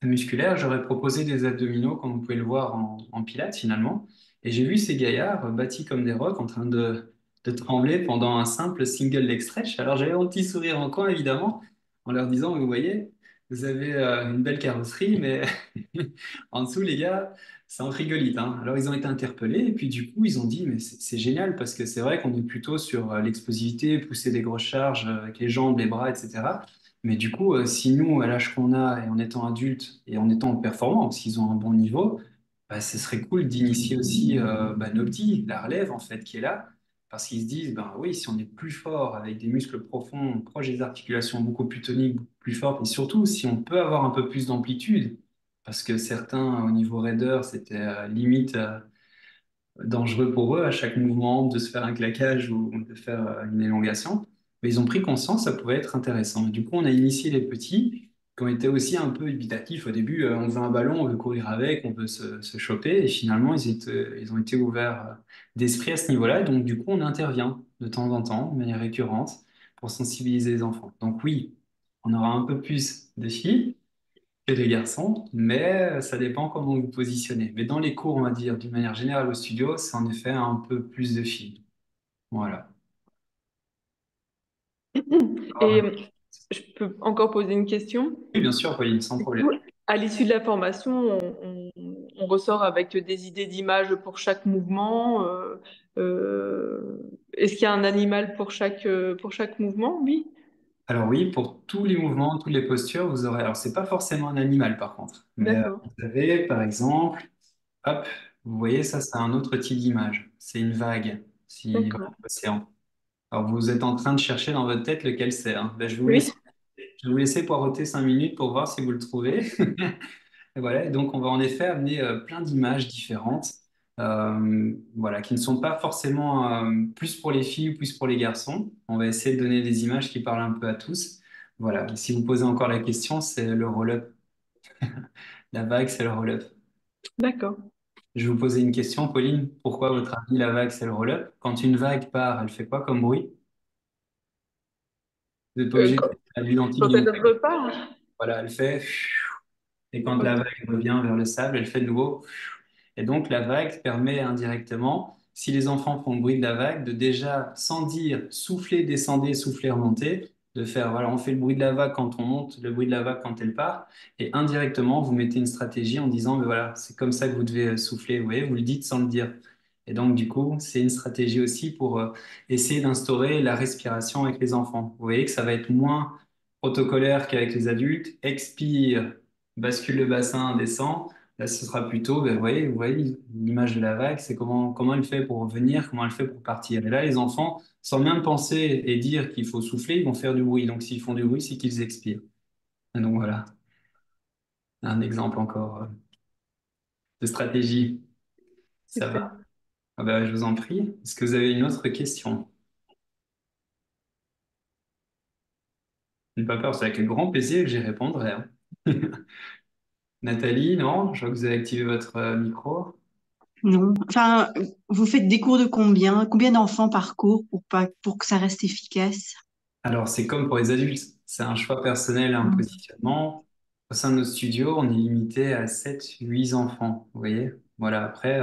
musculaire, j'aurais proposé des abdominaux, comme vous pouvez le voir en pilates finalement. Et j'ai vu ces gaillards bâtis comme des rocs en train de trembler pendant un simple single leg stretch. Alors j'avais un petit sourire en coin évidemment, en leur disant, vous voyez, vous avez une belle carrosserie, mais en dessous les gars, c'est en frigolite, hein. Alors ils ont été interpellés et puis du coup ils ont dit, mais c'est génial parce que c'est vrai qu'on est plutôt sur l'explosivité, pousser des grosses charges avec les jambes, les bras, etc. Mais du coup, si nous, à l'âge qu'on a et en étant adultes et en étant performants, parce qu'ils ont un bon niveau, bah, ce serait cool d'initier aussi bah, nos petits, la relève en fait qui est là, parce qu'ils se disent, ben oui, si on est plus fort avec des muscles profonds, proches des articulations, beaucoup plus toniques, beaucoup plus fortes, et surtout si on peut avoir un peu plus d'amplitude, parce que certains au niveau raideur, c'était limite dangereux pour eux à chaque mouvement de se faire un claquage ou de faire une élongation. Mais ils ont pris conscience, ça pouvait être intéressant. Et du coup, on a initié les petits qui ont été aussi un peu dubitatifs au début. On veut un ballon, on veut courir avec, on veut se choper. Et finalement, ils ont été ouverts d'esprit à ce niveau-là. Donc, du coup, on intervient de temps en temps, de manière récurrente, pour sensibiliser les enfants. Donc, oui, on aura un peu plus de filles que des garçons, mais ça dépend comment vous positionnez. Mais dans les cours, on va dire, d'une manière générale au studio, c'est en effet un peu plus de filles. Voilà. Et Alors, je peux encore poser une question? oui, bien sûr, Pauline, sans Du problème. coup, à l'issue de la formation, on ressort avec des idées d'images pour chaque mouvement. Est-ce qu'il y a un animal pour chaque mouvement? Oui. Alors oui, pour tous les mouvements, toutes les postures, vous aurez... Alors, c'est pas forcément un animal, par contre. Mais D'accord, vous avez, par exemple, hop, vous voyez, ça, c'est un autre type d'image. C'est une vague, si, voilà, d'accord. l'océan. Alors, vous êtes en train de chercher dans votre tête lequel c'est, hein. Ben, Oui, je vais vous laisser poireauter 5 minutes pour voir si vous le trouvez. Et voilà, et donc on va en effet amener plein d'images différentes, voilà, qui ne sont pas forcément plus pour les filles ou plus pour les garçons. On va essayer de donner des images qui parlent un peu à tous. Voilà, et si vous posez encore la question, c'est le roll-up. La vague, c'est le roll-up. d'accord. Je vais vous poser une question, Pauline. Pourquoi, à votre avis, la vague, c'est le roll-up? Quand une vague part, elle fait quoi comme bruit? Vous n'êtes pas obligé de Quand, faire l'identique quand d'une elle vague. repart, Voilà, elle fait. Et quand la ok. vague revient vers le sable, elle fait de nouveau. Et donc, la vague permet indirectement, si les enfants font le bruit de la vague, de déjà, sans dire souffler, descendez, souffler, remonter, de faire, voilà, on fait le bruit de la vague quand on monte, le bruit de la vague quand elle part. Et indirectement, vous mettez une stratégie en disant, mais voilà, c'est comme ça que vous devez souffler. Vous voyez, vous le dites sans le dire. Et donc, du coup, c'est une stratégie aussi pour essayer d'instaurer la respiration avec les enfants. Vous voyez que ça va être moins protocolaire qu'avec les adultes. Expire, bascule le bassin, descend. Là, ce sera plutôt, ben, vous voyez l'image de la vague, c'est comment elle fait pour revenir, comment elle fait pour partir. Et là, les enfants, sans même penser et dire qu'il faut souffler, ils vont faire du bruit. Donc, s'ils font du bruit, c'est qu'ils expirent. Et donc, voilà, un exemple encore de stratégie. Ça va? Super. Ah ben, je vous en prie. Est-ce que vous avez une autre question? N'ayez pas peur, c'est avec grand plaisir que j'y répondrai, hein. Nathalie, non? Je vois que vous avez activé votre micro. Non. Enfin, vous faites des cours de combien? Combien d'enfants par cours pour que ça reste efficace? Alors, c'est comme pour les adultes, c'est un choix personnel, un positionnement. Au sein de notre studio, on est limité à 7, 8 enfants, vous voyez? Voilà, après,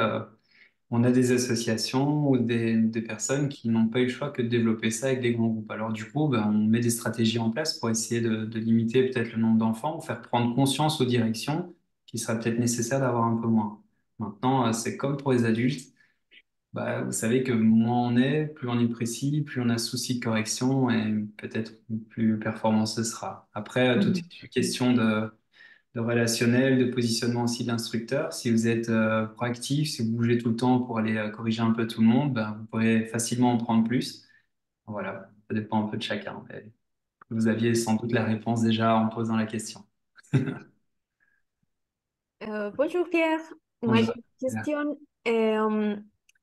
on a des associations ou des personnes qui n'ont pas eu le choix que de développer ça avec des grands groupes. Alors du coup, ben, on met des stratégies en place pour essayer de limiter peut-être le nombre d'enfants ou faire prendre conscience aux directions qu'il sera peut-être nécessaire d'avoir un peu moins. Maintenant, c'est comme pour les adultes. Bah, vous savez que moins on est, plus on est précis, plus on a souci de correction et peut-être plus performant ce sera. Après, tout Mhm. est une question de relationnel, de positionnement aussi de l'instructeur. Si vous êtes proactif, si vous bougez tout le temps pour aller corriger un peu tout le monde, ben, vous pourrez facilement en prendre plus. Voilà, ça dépend un peu de chacun. Mais vous aviez sans doute la réponse déjà en posant la question. Bonjour Pierre, moi Bonjour. j'ai une question. Euh,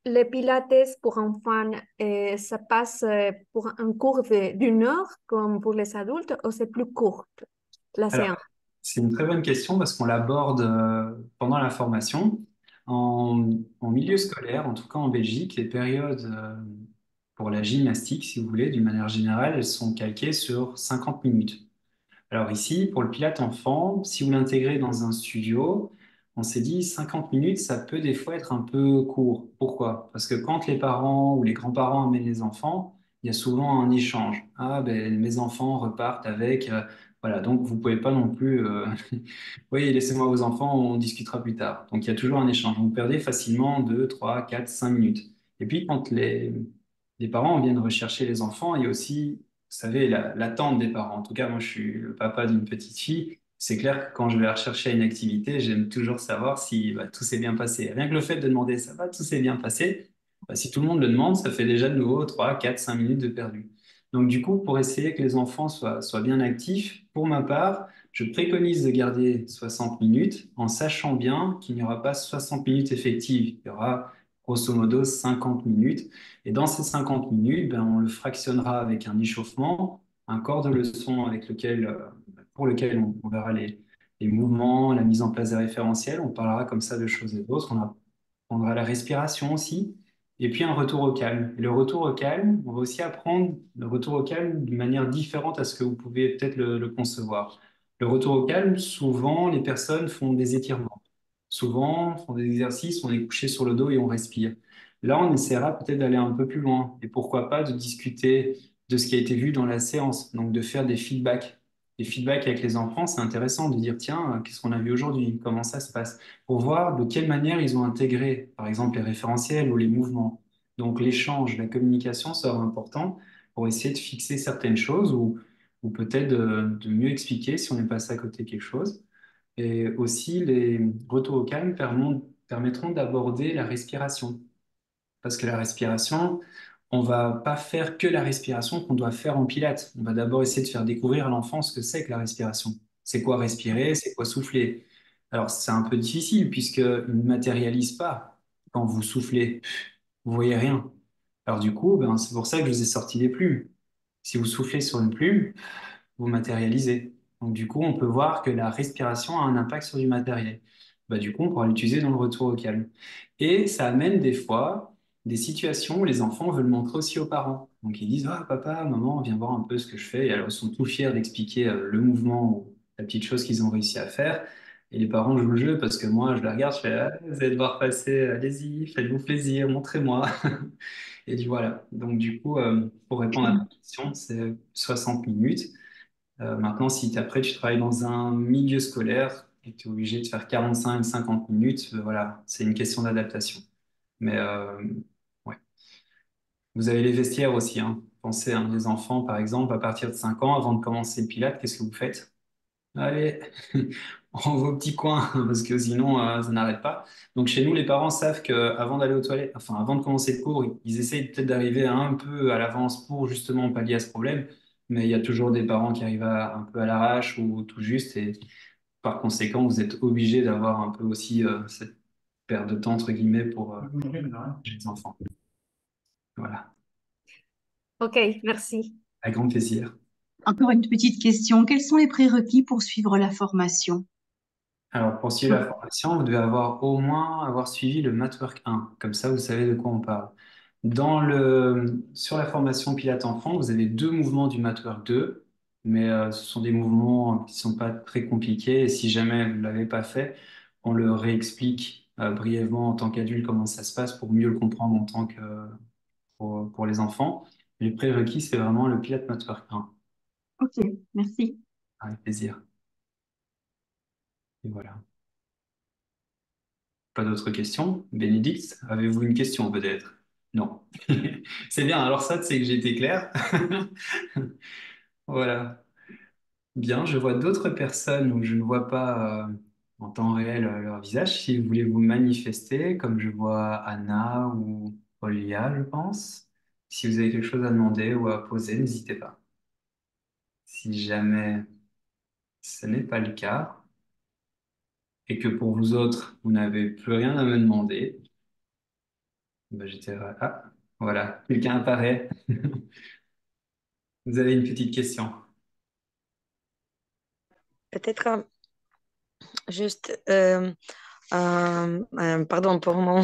les pilates pour enfants, ça passe pour un cours d'une heure comme pour les adultes ou c'est plus court la Alors, séance? c'est une très bonne question parce qu'on l'aborde pendant la formation. En milieu scolaire, en tout cas en Belgique, les périodes pour la gymnastique, si vous voulez, d'une manière générale, elles sont calquées sur 50 minutes. Alors ici, pour le Pilate enfant, si vous l'intégrez dans un studio, on s'est dit 50 minutes, ça peut des fois être un peu court. Pourquoi? Parce que quand les parents ou les grands-parents amènent les enfants, il y a souvent un échange. Ah, ben, mes enfants repartent avec... voilà, donc vous pouvez pas non plus... oui, laissez-moi vos enfants, on discutera plus tard. Donc il y a toujours un échange. Vous perdez facilement 2, 3, 4, 5 minutes. Et puis quand les parents viennent rechercher les enfants, il y a aussi vous savez, l'attente des parents. En tout cas, moi, je suis le papa d'une petite fille. C'est clair que quand je vais la rechercher à une activité, j'aime toujours savoir si bah, tout s'est bien passé. Rien que le fait de demander ça va, tout s'est bien passé, bah, si tout le monde le demande, ça fait déjà de nouveau 3, 4, 5 minutes de perdu. Donc, du coup, pour essayer que les enfants soient bien actifs, pour ma part, je préconise de garder 60 minutes en sachant bien qu'il n'y aura pas 60 minutes effectives. Il y aura grosso modo 50 minutes. Et dans ces 50 minutes, ben, on le fractionnera avec un échauffement, un corps de leçon avec pour lequel on verra les mouvements, la mise en place des référentiels. On parlera comme ça de choses et d'autres. On apprendra la respiration aussi. Et puis un retour au calme. Et le retour au calme, on va aussi apprendre le retour au calme d'une manière différente à ce que vous pouvez peut-être le concevoir. Le retour au calme, souvent, les personnes font des étirements. Souvent, font des exercices, on est couché sur le dos et on respire. Là, on essaiera peut-être d'aller un peu plus loin et pourquoi pas de discuter de ce qui a été vu dans la séance, donc de faire des feedbacks. Les feedbacks avec les enfants, c'est intéressant de dire, tiens, qu'est-ce qu'on a vu aujourd'hui? Comment ça se passe? Pour voir de quelle manière ils ont intégré, par exemple, les référentiels ou les mouvements. Donc, l'échange, la communication sera important pour essayer de fixer certaines choses ou peut-être de mieux expliquer si on est passé à côté de quelque chose. Et aussi, les retours au calme permettront d'aborder la respiration. Parce que la respiration, on va pas faire que la respiration qu'on doit faire en pilates. On va d'abord essayer de faire découvrir à l'enfant ce que c'est que la respiration. C'est quoi respirer, c'est quoi souffler. Alors, c'est un peu difficile puisqu'il ne matérialise pas quand vous soufflez. Vous voyez rien. Alors du coup, ben, c'est pour ça que je vous ai sorti des plumes. Si vous soufflez sur une plume, vous matérialisez. Donc, du coup, on peut voir que la respiration a un impact sur du matériel. Bah, du coup, on pourra l'utiliser dans le retour au calme. Et ça amène des fois des situations où les enfants veulent montrer aussi aux parents. Donc, ils disent, ah, papa, maman, viens voir un peu ce que je fais. Et alors, ils sont tout fiers d'expliquer le mouvement ou la petite chose qu'ils ont réussi à faire. Et les parents jouent le jeu parce que moi, je les regarde, je fais, ah, vous allez devoir passer, allez-y, faites-vous plaisir, montrez-moi. Et du voilà. Donc, du coup, pour répondre à ta question, c'est 60 minutes. Maintenant, si après tu travailles dans un milieu scolaire et que tu es obligé de faire 45, 50 minutes, voilà, c'est une question d'adaptation. Mais ouais. Vous avez les vestiaires aussi, hein. Pensez, hein, les enfants, par exemple, à partir de 5 ans, avant de commencer le Pilates, qu'est-ce que vous faites? Allez, en vos petits coins, parce que sinon, ça n'arrête pas. Donc, chez nous, les parents savent qu'avant d'aller aux toilettes, enfin, avant de commencer le cours, ils essayent peut-être d'arriver un peu à l'avance pour justement pallier à ce problème. Mais il y a toujours des parents qui arrivent un peu à l'arrache ou tout juste. Et par conséquent, vous êtes obligé d'avoir un peu aussi cette perte de temps, entre guillemets, pour les enfants. Voilà, Ok, merci. avec grand plaisir. Encore une petite question. Quels sont les prérequis pour suivre la formation? Alors, pour suivre la formation, vous devez au moins avoir suivi le Mathwork 1. Comme ça, vous savez de quoi on parle. Sur la formation Pilates enfant, vous avez deux mouvements du Mathwork 2, mais ce sont des mouvements qui sont pas très compliqués. Et si jamais vous ne l'avez pas fait, on le réexplique brièvement en tant qu'adulte comment ça se passe pour mieux le comprendre en tant que pour les enfants. Les prérequis, c'est vraiment le Pilates Mathwork 1. Ok, merci. Avec plaisir. Et voilà. Pas d'autres questions? Bénédicte, avez-vous une question peut-être? Non. C'est bien, alors ça, c'est que j'ai été clair. Voilà. Bien, je vois d'autres personnes où je ne vois pas en temps réel leur visage. Si vous voulez vous manifester, comme je vois Anna ou Olia, je pense. Si vous avez quelque chose à demander ou à poser, n'hésitez pas. Si jamais ce n'est pas le cas et que pour vous autres, vous n'avez plus rien à me demander, ben j'étais... Ah, voilà, quelqu'un apparaît. Vous avez une petite question. Peut-être juste, pardon pour mon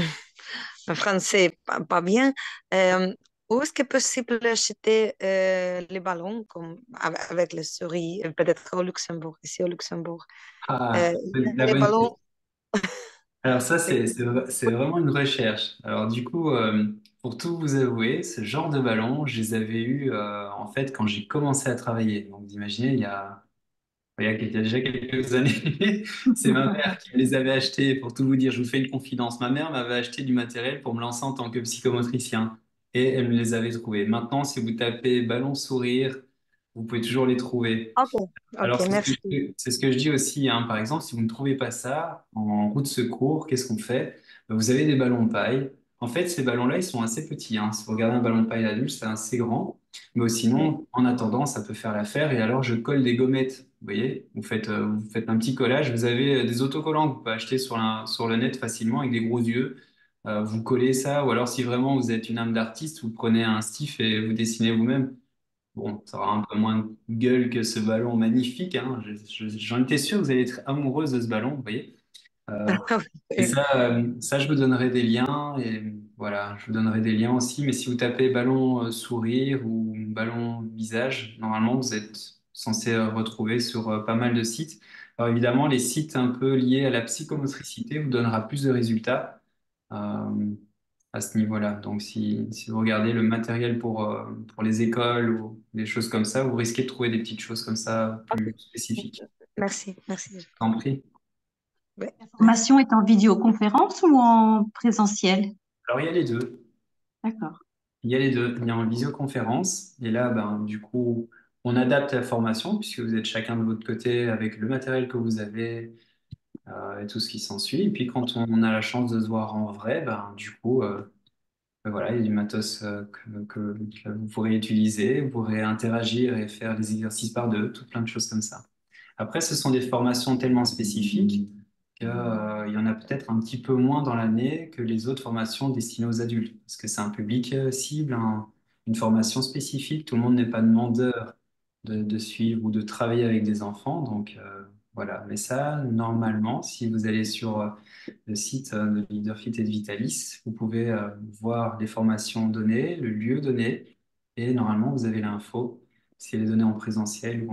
français pas bien. Euh, Où est-ce que possible d'acheter les ballons comme, avec les souris, peut-être au Luxembourg, ici au Luxembourg? Ah, la Les bonne ballons, question. Alors ça, c'est vraiment une recherche. Alors du coup, pour tout vous avouer, ce genre de ballon, je les avais eus en fait quand j'ai commencé à travailler. Donc vous imaginez, il y a déjà quelques années, c'est ma mère qui me les avait achetés. Pour tout vous dire, je vous fais une confidence. Ma mère m'avait acheté du matériel pour me lancer en tant que psychomotricien et elle me les avait trouvés. Maintenant, si vous tapez ballon sourire, vous pouvez toujours les trouver. ok, ok, Alors, merci. c'est ce que je dis aussi, hein. Par exemple, si vous ne trouvez pas ça en route de secours, qu'est-ce qu'on fait? Vous avez des ballons de paille. En fait, ces ballons-là, ils sont assez petits, hein. Si vous regardez un ballon de paille adulte, c'est assez grand. Mais sinon, en attendant, ça peut faire l'affaire. Et alors, je colle des gommettes. Vous voyez, vous faites un petit collage. Vous avez des autocollants que vous pouvez acheter sur le net facilement avec des gros yeux. Vous collez ça. Ou alors, si vraiment vous êtes une âme d'artiste, vous prenez un stift et vous dessinez vous-même. Bon, ça aura un peu moins de gueule que ce ballon magnifique, hein. J'en étais sûr que vous allez être amoureuse de ce ballon, vous voyez. Euh, et ça, je vous donnerai des liens. Et voilà, je vous donnerai des liens aussi. Mais si vous tapez ballon sourire ou ballon visage, normalement, vous êtes censé retrouver sur pas mal de sites. Alors évidemment, les sites un peu liés à la psychomotricité vous donnera plus de résultats. Euh, à ce niveau-là. Donc, si vous regardez le matériel pour les écoles ou des choses comme ça, vous risquez de trouver des petites choses comme ça plus spécifiques. Merci, merci. T'en prie. Ouais, La merci. formation est en vidéoconférence ou en présentiel? Alors, il y a les deux. D'accord. Il y a les deux. Il y a en visioconférence. Et là, ben, du coup, on adapte la formation puisque vous êtes chacun de votre côté avec le matériel que vous avez et tout ce qui s'ensuit. Et puis, quand on a la chance de se voir en vrai, ben, du coup, voilà, il y a du matos que vous pourrez utiliser, vous pourrez interagir et faire des exercices par deux, tout plein de choses comme ça. Après, ce sont des formations tellement spécifiques qu'il y en a peut-être un petit peu moins dans l'année que les autres formations destinées aux adultes, parce que c'est un public cible, une formation spécifique. Tout le monde n'est pas demandeur de suivre ou de travailler avec des enfants, donc voilà. Mais ça, normalement, si vous allez sur le site de LeaderFit et de Vitalis. Vous pouvez voir les formations données, le lieu donné, et normalement, vous avez l'info si elle est donnée en présentiel ou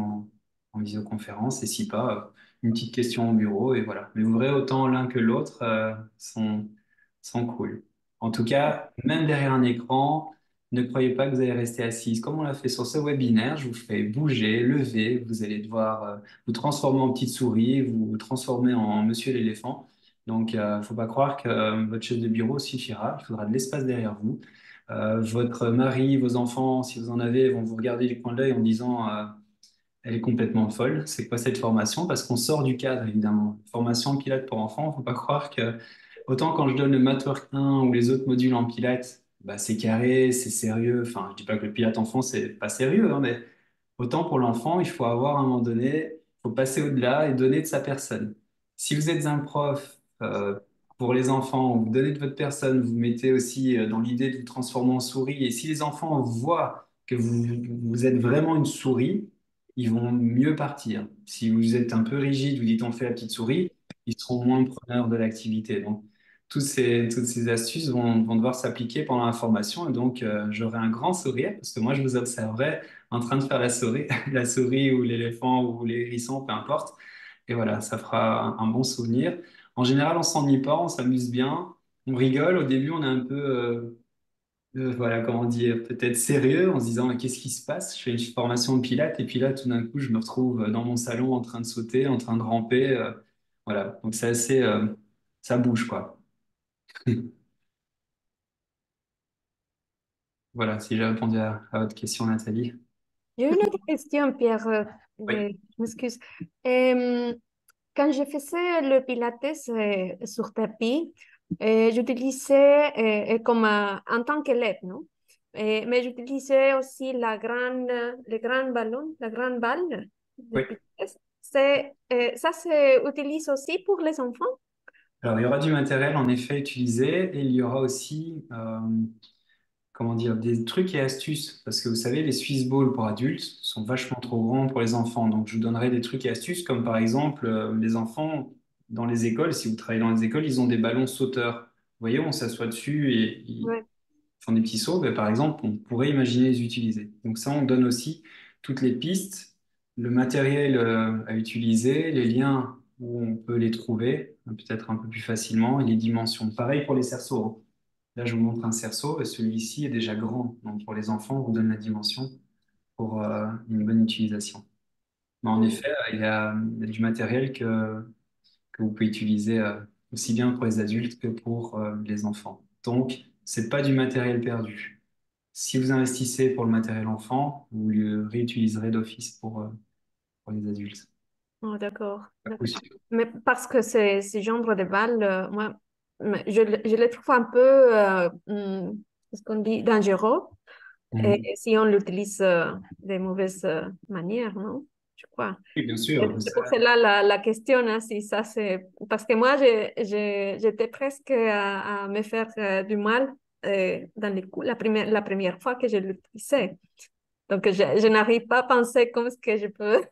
en visioconférence, et si pas, une petite question au bureau, et voilà. Mais vous verrez, autant l'un que l'autre sont cool. En tout cas, même derrière un écran, ne croyez pas que vous allez rester assise. Comme on l'a fait sur ce webinaire, je vous fais bouger, lever, vous allez devoir vous transformer en petite souris, vous transformer en monsieur l'éléphant. Donc, faut pas croire que votre chaise de bureau suffira. Il faudra de l'espace derrière vous. Votre mari, vos enfants, si vous en avez, vont vous regarder du coin de l'œil en disant elle est complètement folle. C'est quoi cette formation? Parce qu'on sort du cadre, évidemment. Formation en Pilates pour enfants, faut pas croire que autant quand je donne le Mathwork 1 ou les autres modules en Pilates, bah, c'est carré, c'est sérieux. Enfin, je dis pas que le Pilates enfant, c'est pas sérieux, hein, mais autant pour l'enfant, il faut avoir à un moment donné, il faut passer au-delà et donner de sa personne. Si vous êtes un prof pour les enfants, vous donnez de votre personne, vous mettez aussi dans l'idée de vous transformer en souris. Et si les enfants voient que vous êtes vraiment une souris, ils vont mieux partir. Si vous êtes un peu rigide, vous dites on fait la petite souris, ils seront moins preneurs de l'activité. Donc, toutes ces astuces vont devoir s'appliquer pendant la formation. Et donc, j'aurai un grand sourire parce que moi, je vous observerai en train de faire la souris, la souris ou l'éléphant ou les hérissons, peu importe. Et voilà, ça fera un bon souvenir. En général, on s'ennuie pas, on s'amuse bien, on rigole. Au début, on est un peu, voilà, comment dire, peut-être sérieux en se disant, mais qu'est-ce qui se passe? Je fais une formation de pilates et puis là, tout d'un coup, je me retrouve dans mon salon en train de sauter, en train de ramper. Voilà, donc c'est assez, ça bouge, quoi. Voilà, si j'ai répondu à votre question, Nathalie. J'ai une autre question, Pierre. Oui, Je m'excuse. Euh, Quand je faisais le pilates sur tapis, j'utilisais comme en tant qu'élève, non? Mais j'utilisais aussi le grand ballon, la grande balle de oui. pilates. Ça utilise aussi pour les enfants? Alors, il y aura du matériel en effet utilisé et il y aura aussi, comment dire, des trucs et astuces. Parce que vous savez, les Swiss Balls pour adultes sont vachement trop grands pour les enfants. Donc, je vous donnerai des trucs et astuces comme par exemple, les enfants dans les écoles, si vous travaillez dans les écoles, ils ont des ballons sauteurs. Vous voyez, on s'assoit dessus et ils Ouais. font des petits sauts. Ben, par exemple, on pourrait imaginer les utiliser. Donc, ça, on donne aussi toutes les pistes, le matériel à utiliser, les liens où on peut les trouver, peut-être un peu plus facilement, et les dimensions. Pareil pour les cerceaux. Là, je vous montre un cerceau et celui-ci est déjà grand. Donc, pour les enfants, on vous donne la dimension pour une bonne utilisation. Mais en Mm. effet, il y a du matériel que vous pouvez utiliser aussi bien pour les adultes que pour les enfants. Donc, c'est pas du matériel perdu. Si vous investissez pour le matériel enfant, vous le réutiliserez d'office pour les adultes. Oh, d'accord, À coup d'accord. sûr. Mais parce que ces genres de balles, moi, je les trouve un peu, ce qu'on dit, dangereux. Et Mhm. si on l'utilise de mauvaise manière, non? Je crois. Oui, bien sûr. C'est pour cela la question, hein, si ça c'est... Parce que moi, j'étais presque à me faire du mal dans les coups la première fois que je l'utilisais. Donc, je n'arrive pas à penser comment est-ce que je peux,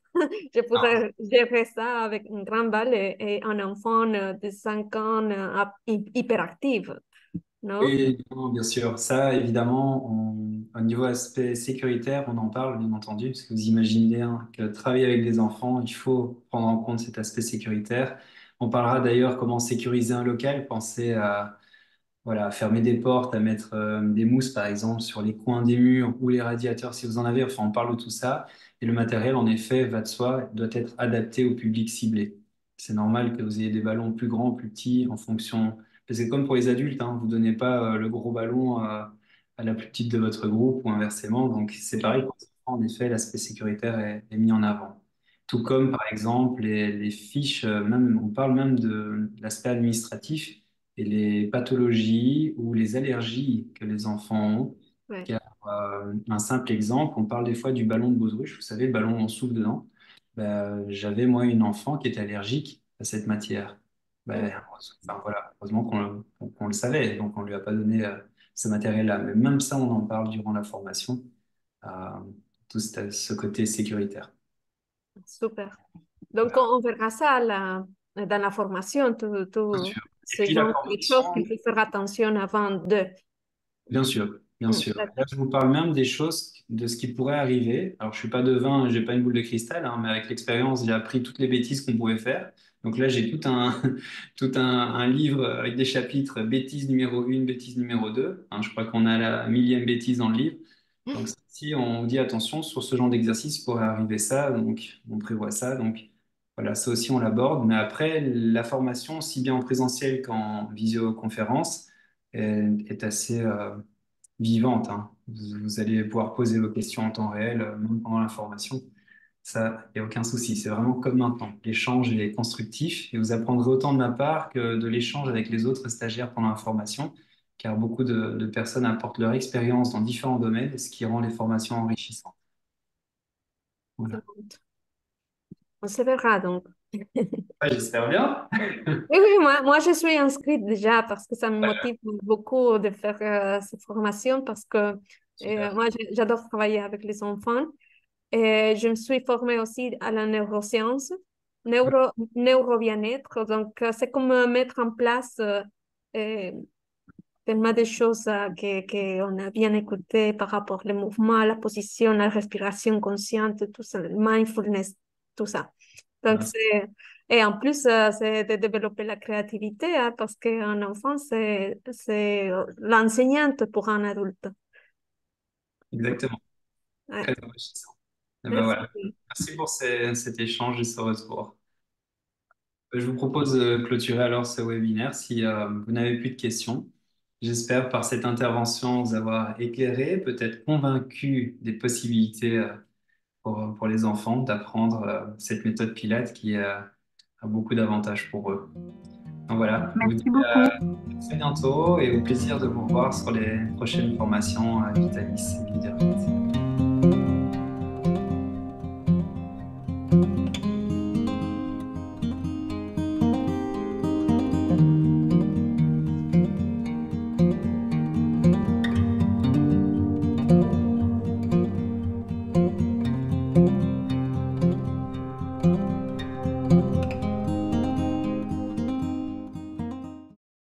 je Ah, pourrais gérer ça avec une grande balle et un enfant de 5 ans hyperactif, non? oui, non, bien sûr. Ça, évidemment, au niveau aspect sécuritaire, on en parle, bien entendu, parce que vous imaginez bien que travailler avec des enfants, il faut prendre en compte cet aspect sécuritaire. On parlera d'ailleurs comment sécuriser un local. Pensez à, voilà, à fermer des portes, à mettre des mousses, par exemple, sur les coins des murs ou les radiateurs si vous en avez. Enfin, on parle de tout ça. Et le matériel, en effet, va de soi, doit être adapté au public ciblé. C'est normal que vous ayez des ballons plus grands, plus petits, en fonction. C'est comme pour les adultes, hein. Vous donnez pas le gros ballon à la plus petite de votre groupe ou inversement. Donc, c'est pareil pour les enfants. En effet, l'aspect sécuritaire est mis en avant. Tout comme, par exemple, les fiches, même, on parle même de l'aspect administratif et les pathologies ou les allergies que les enfants ont. Ouais. Car, un simple exemple, on parle des fois du ballon de baudruche, vous savez, le ballon où on souffle dedans. J'avais moi une enfant qui était allergique à cette matière. Mm. Enfin, voilà, heureusement qu'on le savait, donc on lui a pas donné ce matériel-là. Mais même ça, on en parle durant la formation, euh, tout ce côté sécuritaire. Super. Donc, Voilà, on verra ça dans la formation, bien tout sûr. Et ce puis la genre de choses qu'il formation, faut faire attention avant de... bien sûr, bien Mm, sûr. Là, d'accord. je vous parle même des choses, de ce qui pourrait arriver. Alors, je suis pas devin, j'ai pas une boule de cristal, hein, mais avec l'expérience, j'ai appris toutes les bêtises qu'on pouvait faire. Donc là, j'ai un livre avec des chapitres bêtise numéro 1, bêtise numéro 2. Hein, je crois qu'on a la millième bêtise dans le livre. Donc, si on dit attention, sur ce genre d'exercice, il pourrait arriver ça, donc on prévoit ça. Donc, voilà, ça aussi, on l'aborde. Mais après, la formation, aussi bien en présentiel qu'en visioconférence, est assez vivante, hein. Vous allez pouvoir poser vos questions en temps réel, même pendant la formation. Ça, il n'y a aucun souci. C'est vraiment comme maintenant. L'échange est constructif et vous apprendrez autant de ma part que de l'échange avec les autres stagiaires pendant la formation, car beaucoup de personnes apportent leur expérience dans différents domaines, ce qui rend les formations enrichissantes. Voilà. On se verra donc. Ouais, j'espère bien. Oui, oui, moi, je suis inscrite déjà parce que ça me motive beaucoup de faire cette formation parce que Super. moi, j'adore travailler avec les enfants. Et je me suis formée aussi à la neuroscience neuro-bien-être. Donc, c'est comme mettre en place euh, tellement de choses que on a bien écouté par rapport au mouvement, la position, la respiration consciente, tout ça, le mindfulness, tout ça. Donc, Ouais, et en plus, c'est de développer la créativité, hein, parce qu'un enfant, c'est l'enseignante pour un adulte. exactement. Ouais. Très enrichissant. Et ben voilà. Merci. Merci pour cet échange et ce retour. Je vous propose de clôturer alors ce webinaire si vous n'avez plus de questions. J'espère par cette intervention vous avoir éclairé, peut-être convaincu des possibilités pour les enfants d'apprendre cette méthode Pilates qui a beaucoup d'avantages pour eux. Donc voilà, je vous dis Merci beaucoup. à très bientôt et au plaisir de vous revoir sur les prochaines formations Vitalis et Leaderfit.